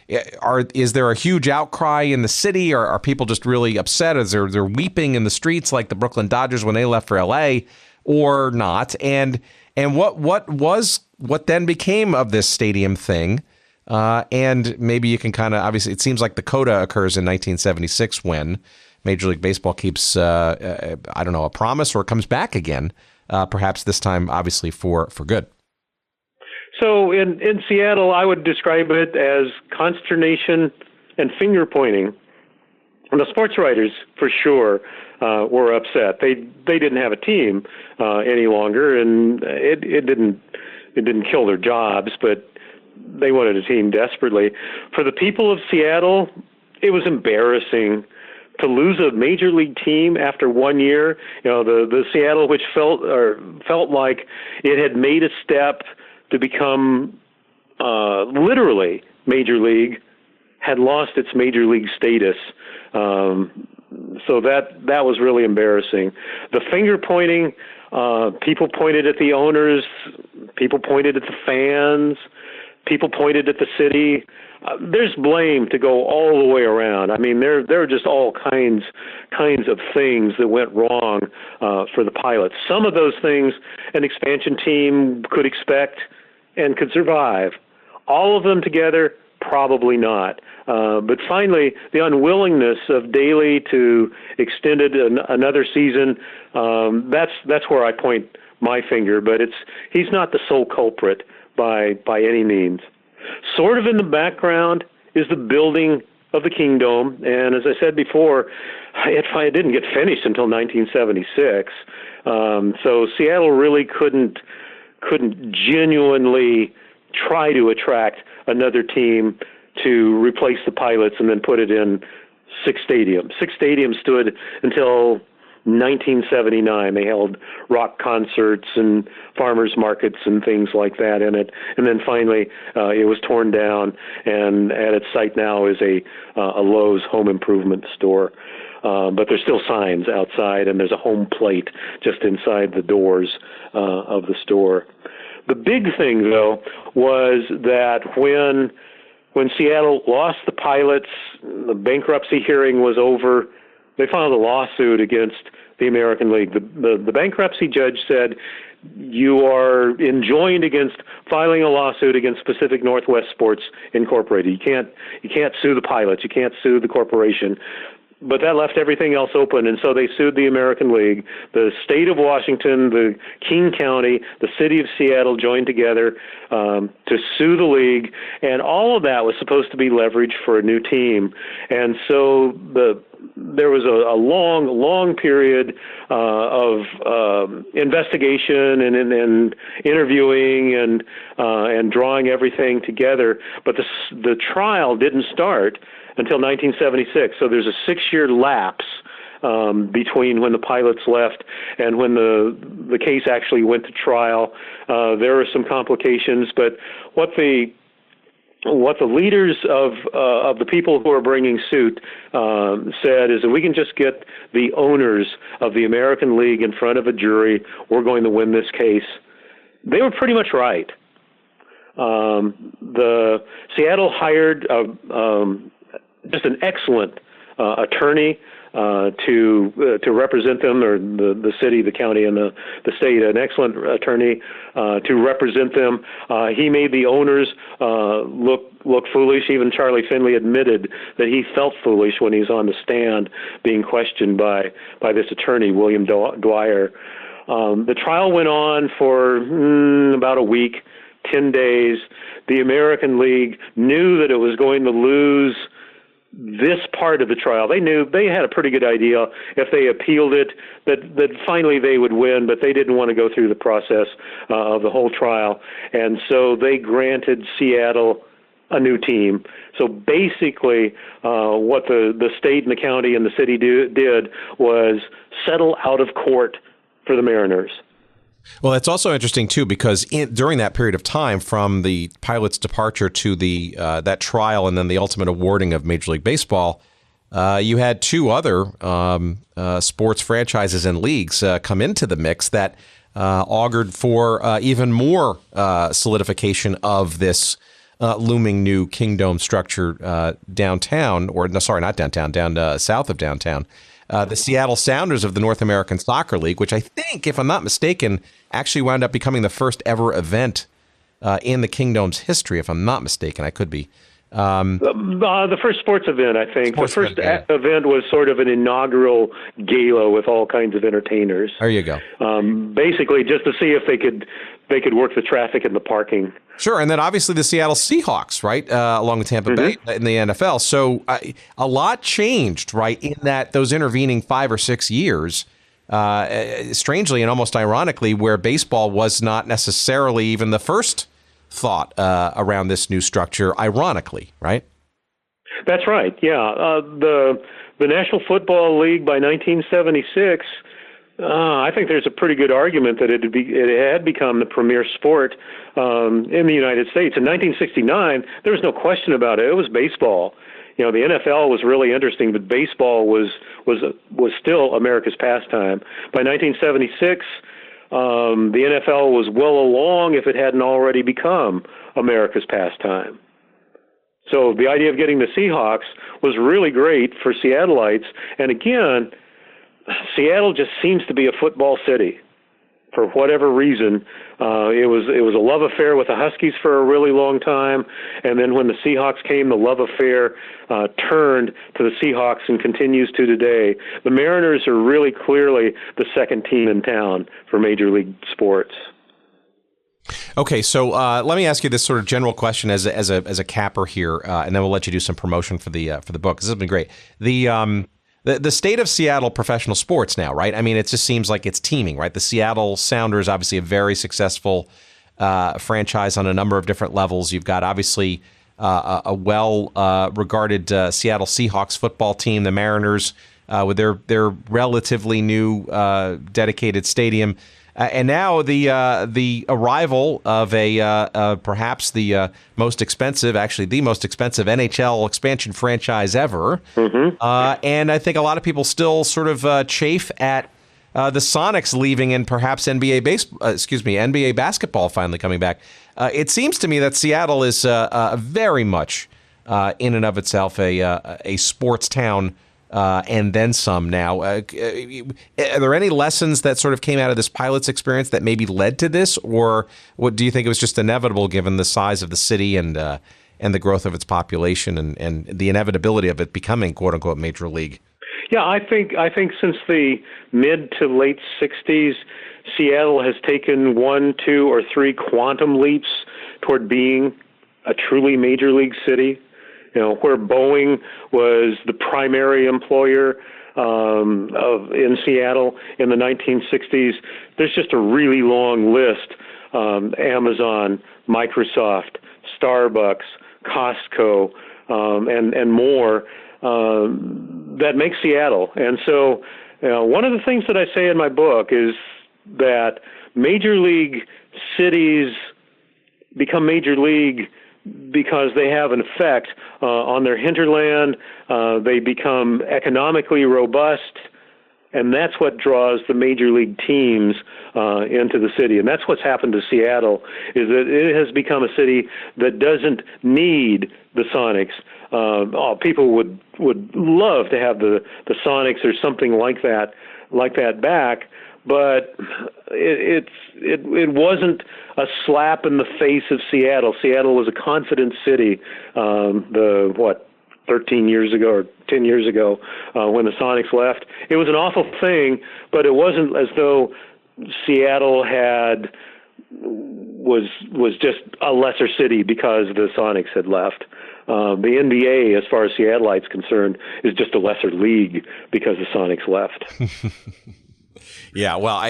Is there a huge outcry in the city? Are people just really upset? Is they're weeping in the streets like the Brooklyn Dodgers when they left for LA, or not? And what then became of this stadium thing? And maybe you can kind of, obviously, it seems like the coda occurs in 1976 when Major League Baseball keeps, a promise, or comes back again, perhaps this time, obviously, for good. So in Seattle, I would describe it as consternation and finger pointing. And the sports writers, for sure, were upset. They didn't have a team any longer, and it didn't kill their jobs, but they wanted a team desperately. For the people of Seattle, it was embarrassing to lose a major league team after 1 year. The Seattle, which felt like it had made a step to become literally major league, had lost its major league status. So that was really embarrassing. The finger pointing, people pointed at the owners, people pointed at the fans, people pointed at the city. There's blame to go all the way around. I mean, there are just all kinds of things that went wrong for the Pilots. Some of those things an expansion team could expect and could survive. All of them together, probably not. But finally, the unwillingness of Daly to extend it another season, that's where I point my finger. But he's not the sole culprit by any means. Sort of in the background is the building of the Kingdome, and as I said before, it didn't get finished until 1976. So Seattle really couldn't genuinely try to attract another team to replace the Pilots and then put it in 6 stadiums. 6 stadiums stood until 1979. They held rock concerts and farmers markets and things like that in it. And then finally, it was torn down, and at its site now is a Lowe's home improvement store. But there's still signs outside, and there's a home plate just inside the doors of the store. The big thing, though, was that when Seattle lost the Pilots, the bankruptcy hearing was over, they filed a lawsuit against the American League. The bankruptcy judge said, you are enjoined against filing a lawsuit against Pacific Northwest Sports Incorporated. You can't sue the Pilots. You can't sue the corporation. But that left everything else open, and so they sued the American League. The state of Washington, the King County, the city of Seattle joined together to sue the league, and all of that was supposed to be leverage for a new team. And so there was a long period of investigation and interviewing and drawing everything together. But the trial didn't start until 1976. So there's a 6-year lapse between when the Pilots left and when the case actually went to trial. There were some complications, but what the leaders of the people who are bringing suit said is that we can just get the owners of the American League in front of a jury, we're going to win this case. They were pretty much right. The Seattle hired just an excellent attorney to represent them, or the city, the county, and the state. An excellent attorney to represent them. He made the owners look foolish. Even Charlie Finley admitted that he felt foolish when he was on the stand being questioned by this attorney, William Dwyer. The trial went on for about a week, 10 days. The American League knew that it was going to lose this part of the trial. They knew they had a pretty good idea if they appealed it that finally they would win, but they didn't want to go through the process of the whole trial. And so they granted Seattle a new team. So basically what the state and the county and the city did was settle out of court for the Mariners. Well, it's also interesting, too, because during that period of time, from the Pilots' departure to that trial and then the ultimate awarding of Major League Baseball, you had 2 other sports franchises and leagues come into the mix that augured for even more solidification of this looming new Kingdome structure downtown, or no, sorry, not downtown, down south of downtown. The Seattle Sounders of the North American Soccer League, which I think, if I'm not mistaken, actually wound up becoming the first ever event in the Kingdome's history, if I'm not mistaken. I could be. The first sports event, I think. The first event was sort of an inaugural gala with all kinds of entertainers. There you go. Basically, just to see if they could work the traffic and the parking. Sure, and then obviously the Seattle Seahawks, right, along with Tampa Bay in the NFL. So a lot changed, right, in those intervening 5 or 6 years, strangely and almost ironically, where baseball was not necessarily even the first thought around this new structure, ironically, right? That's right, yeah. The National Football League by 1976, I think there's a pretty good argument that it had become the premier sport in the United States. In 1969, there was no question about it. It was baseball. You know, the NFL was really interesting, but baseball was still America's pastime. By 1976, the NFL was well along if it hadn't already become America's pastime. So the idea of getting the Seahawks was really great for Seattleites. And again, Seattle just seems to be a football city for whatever reason. It was a love affair with the Huskies for a really long time, and then when the Seahawks came, the love affair turned to the Seahawks and continues to today. The Mariners are really clearly the second team in town for Major League sports. Okay, so let me ask you this sort of general question as a capper here, and then we'll let you do some promotion for the book. This has been great. The state of Seattle professional sports now, right? I mean, it just seems like it's teeming, right? The Seattle Sounders, obviously a very successful franchise on a number of different levels. You've got, obviously, a well-regarded Seattle Seahawks football team, the Mariners, with their relatively new dedicated stadium. And now the arrival of perhaps the most expensive NHL expansion franchise ever. Mm-hmm. And I think a lot of people still sort of chafe at the Sonics leaving and perhaps NBA basketball finally coming back. It seems to me that Seattle is very much in and of itself a sports town. And then some now. Are there any lessons that sort of came out of this pilot's experience that maybe led to this? Or what do you think it was just inevitable given the size of the city and the growth of its population and the inevitability of it becoming, quote unquote, major league? Yeah, I think since the mid to late 60s, Seattle has taken 1, 2, or 3 quantum leaps toward being a truly major league city. Where Boeing was the primary employer in Seattle in the 1960s, there's just a really long list. Amazon, Microsoft, Starbucks, Costco, and more that make Seattle. And so one of the things that I say in my book is that major league cities become major league because they have an effect on their hinterland. They become economically robust, and that's what draws the major league teams into the city. And that's what's happened to Seattle, is that it has become a city that doesn't need the Sonics. People would love to have the Sonics or something like that back. But it wasn't a slap in the face of Seattle. Seattle was a confident city. 13 years ago or 10 years ago when the Sonics left. It was an awful thing, but it wasn't as though Seattle was just a lesser city because the Sonics had left. The NBA, as far as Seattleites concerned, is just a lesser league because the Sonics left. Yeah, well,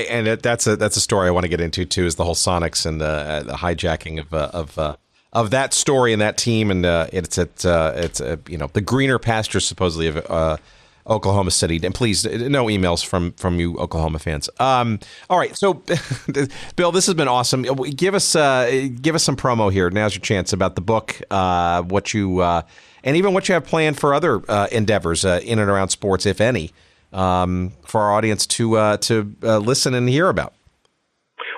that's a story I want to get into too. Is the whole Sonics and the hijacking of that story and that team, and it's the greener pastures supposedly of Oklahoma City. And please, no emails from you Oklahoma fans. All right, so Bill, this has been awesome. Give us some promo here. Now's your chance about the book, what you and even what you have planned for other endeavors in and around sports, if any. For our audience to listen and hear about?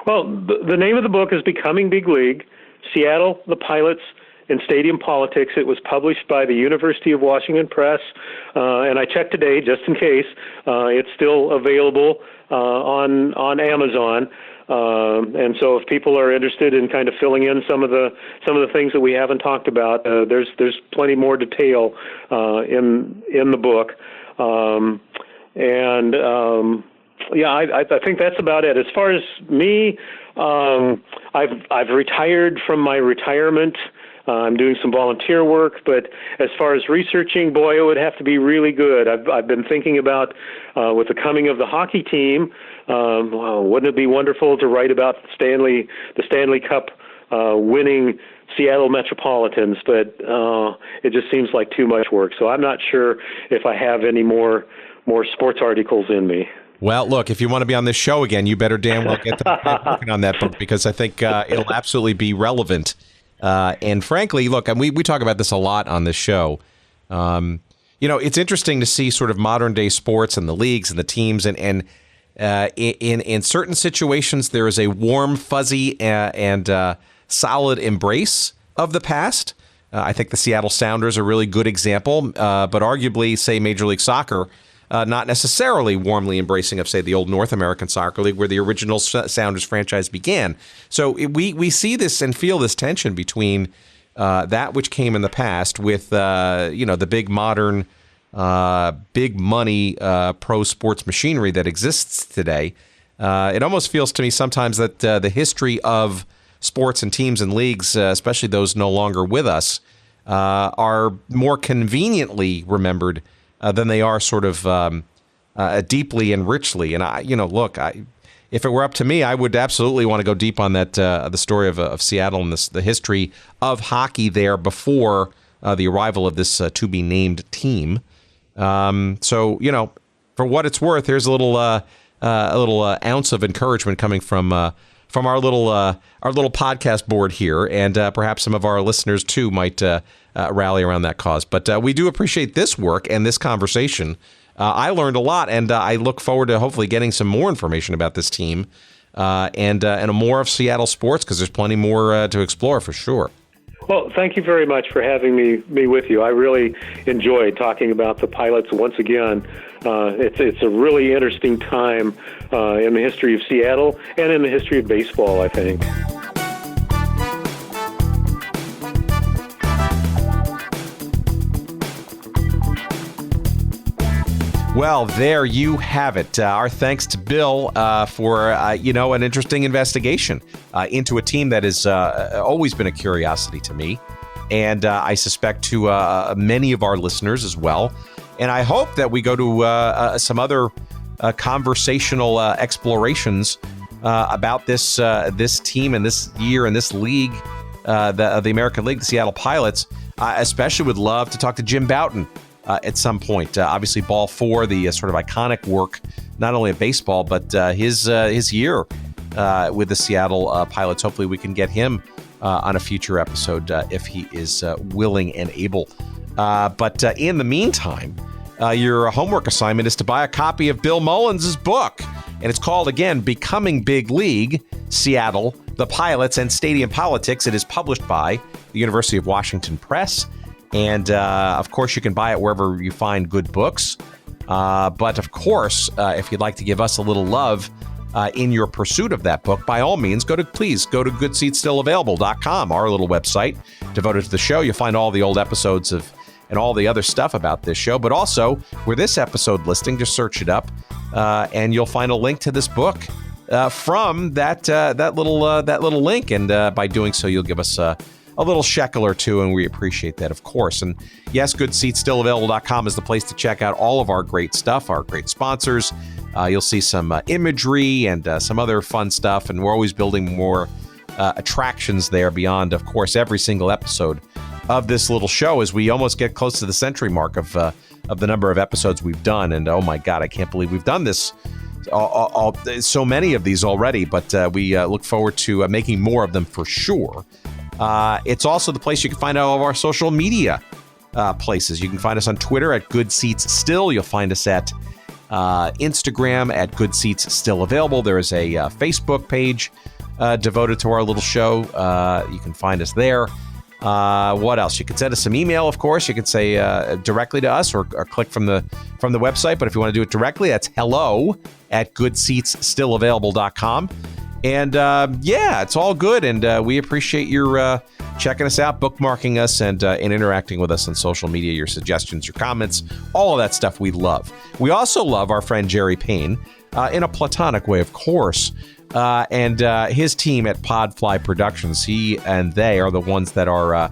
Well, the name of the book is Becoming Big League, Seattle, the Pilots, and Stadium Politics. It was published by the University of Washington Press, and I checked today just in case. It's still available on Amazon. And so if people are interested in kind of filling in some of the things that we haven't talked about, there's plenty more detail in the book. I think that's about it. As far as me, I've retired from my retirement. I'm doing some volunteer work, but as far as researching, boy, it would have to be really good. I've been thinking about with the coming of the hockey team. Wouldn't it be wonderful to write about the Stanley Cup winning Seattle Metropolitans? But it just seems like too much work. So I'm not sure if I have any more sports articles in me. Well, look, if you want to be on this show again, you better damn well get to working on that book, because I think it'll absolutely be relevant. And frankly, look, and we talk about this a lot on this show. It's interesting to see sort of modern day sports and the leagues and the teams, and in certain situations there is a warm, fuzzy, and solid embrace of the past. I think the Seattle Sounders are a really good example, but arguably, say, Major League Soccer, not necessarily warmly embracing of, say, the old North American Soccer League, where the original Sounders franchise began. So we see this and feel this tension between that which came in the past with the big modern, big money pro sports machinery that exists today. It almost feels to me sometimes that the history of sports and teams and leagues, especially those no longer with us, are more conveniently remembered than they are sort of deeply and richly. And if it were up to me, I would absolutely want to go deep on that the story of Seattle and the history of hockey there before the arrival of this to-be-named team. So, for what it's worth, here's a little ounce of encouragement coming from our little podcast board here, and perhaps some of our listeners too might rally around that cause. But we do appreciate this work and this conversation. I learned a lot, and I look forward to hopefully getting some more information about this team and more of Seattle sports, because there's plenty more to explore for sure. Well, thank you very much for having me with you. I really enjoyed talking about the Pilots once again. It's a really interesting time in the history of Seattle and in the history of baseball, I think. Well, there you have it. Our thanks to Bill for, an interesting investigation into a team that has always been a curiosity to me, and I suspect to many of our listeners as well. And I hope that we go to some other conversational explorations about this team and this year and this league, the American League, the Seattle Pilots. I especially would love to talk to Jim Bouton at some point. Obviously, Ball 4, the sort of iconic work, not only of baseball, but his year with the Seattle Pilots. Hopefully, we can get him on a future episode if he is willing and able. But in the meantime, your homework assignment is to buy a copy of Bill Mullins' book. And it's called, again, Becoming Big League, Seattle, the Pilots, and Stadium Politics. It is published by the University of Washington Press. And, of course, you can buy it wherever you find good books. But, of course, if you'd like to give us a little love in your pursuit of that book, by all means, please go to goodseatsstillavailable.com, our little website devoted to the show. You'll find all the old episodes and all the other stuff about this show. But also, where this episode listing, just search it up, and you'll find a link to this book from that little link. And by doing so, you'll give us a little shekel or two, and we appreciate that, of course. And yes, goodseatsstillavailable.com is the place to check out all of our great stuff, our great sponsors. You'll see some imagery and some other fun stuff, and we're always building more attractions there beyond, of course, every single episode of this little show, as we almost get close to the century mark of the number of episodes we've done. And oh my God, I can't believe we've done this. So many of these already, but we look forward to making more of them for sure. It's also the place you can find all of our social media places. You can find us on Twitter at Good Seats Still. You'll find us at Instagram at Good Seats Still Available. There is a Facebook page devoted to our little show. You can find us there. What else? You can send us some email, of course. You can say directly to us or click from the website. But if you want to do it directly, that's hello@goodseatsstillavailable.com. And it's all good. And we appreciate your checking us out, bookmarking us, and interacting with us on social media, your suggestions, your comments, all of that stuff we love. We also love our friend Jerry Payne, in a platonic way, of course, and his team at Podfly Productions. He and they are the ones that are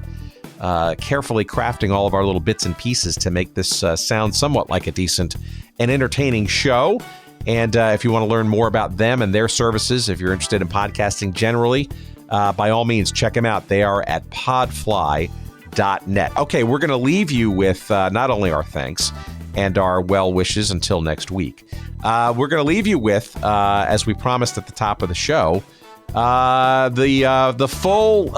carefully crafting all of our little bits and pieces to make this sound somewhat like a decent and entertaining show. And if you want to learn more about them and their services, if you're interested in podcasting generally, by all means, check them out. They are at podfly.net. Okay, we're going to leave you with not only our thanks and our well wishes until next week. We're going to leave you with, as we promised at the top of the show, the full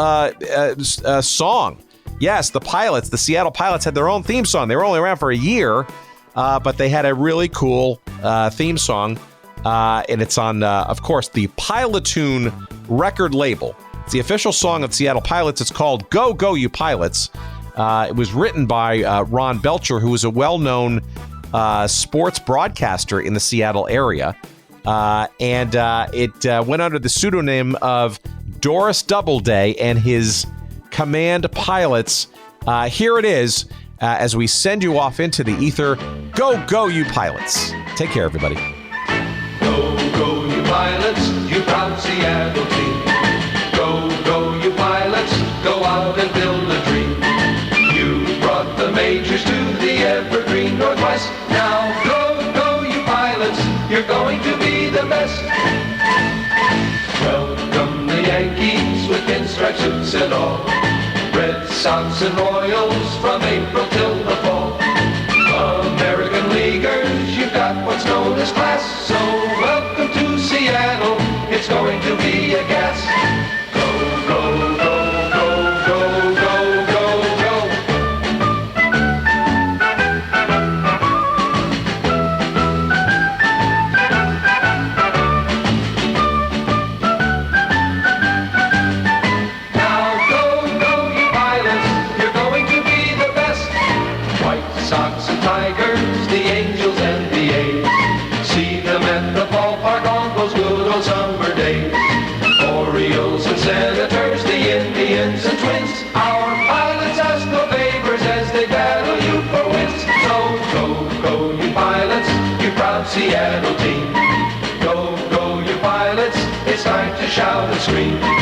song. Yes, the Seattle Pilots had their own theme song. They were only around for a year, but they had a really cool theme song, and it's on, of course, the Pilotoon record label. It's the official song of Seattle Pilots. It's called Go, Go, You Pilots. It was written by Ron Belcher, who is a well-known sports broadcaster in the Seattle area, and it went under the pseudonym of Doris Doubleday and his command pilots. Here it is. As we send you off into the ether. Go, go, you pilots. Take care, everybody. Go, go, you pilots, you proud Seattle team. Go, go, you pilots, go out and build a dream. You brought the majors to the evergreen Northwest. Now, go, go, you pilots, you're going to be the best. Welcome the Yankees with pinstripe suits and all. Red Sox and Royals from April till the fall. American Leaguers, you've got what's known as class. So welcome to Seattle, it's going to be a gas. Go, go, go, go, go, go, go, go. Now go, go, you pilots, you're going to be the best. White Sox and Tigers, the Angels and the A's. See them at the ballpark on those good old summer days. Orioles and Senators, the Indians and Twins. Our pilots ask no favors as they battle you for wins. So go, go, you pilots, you proud Seattle team. Go, go, you pilots, it's time to shout and scream.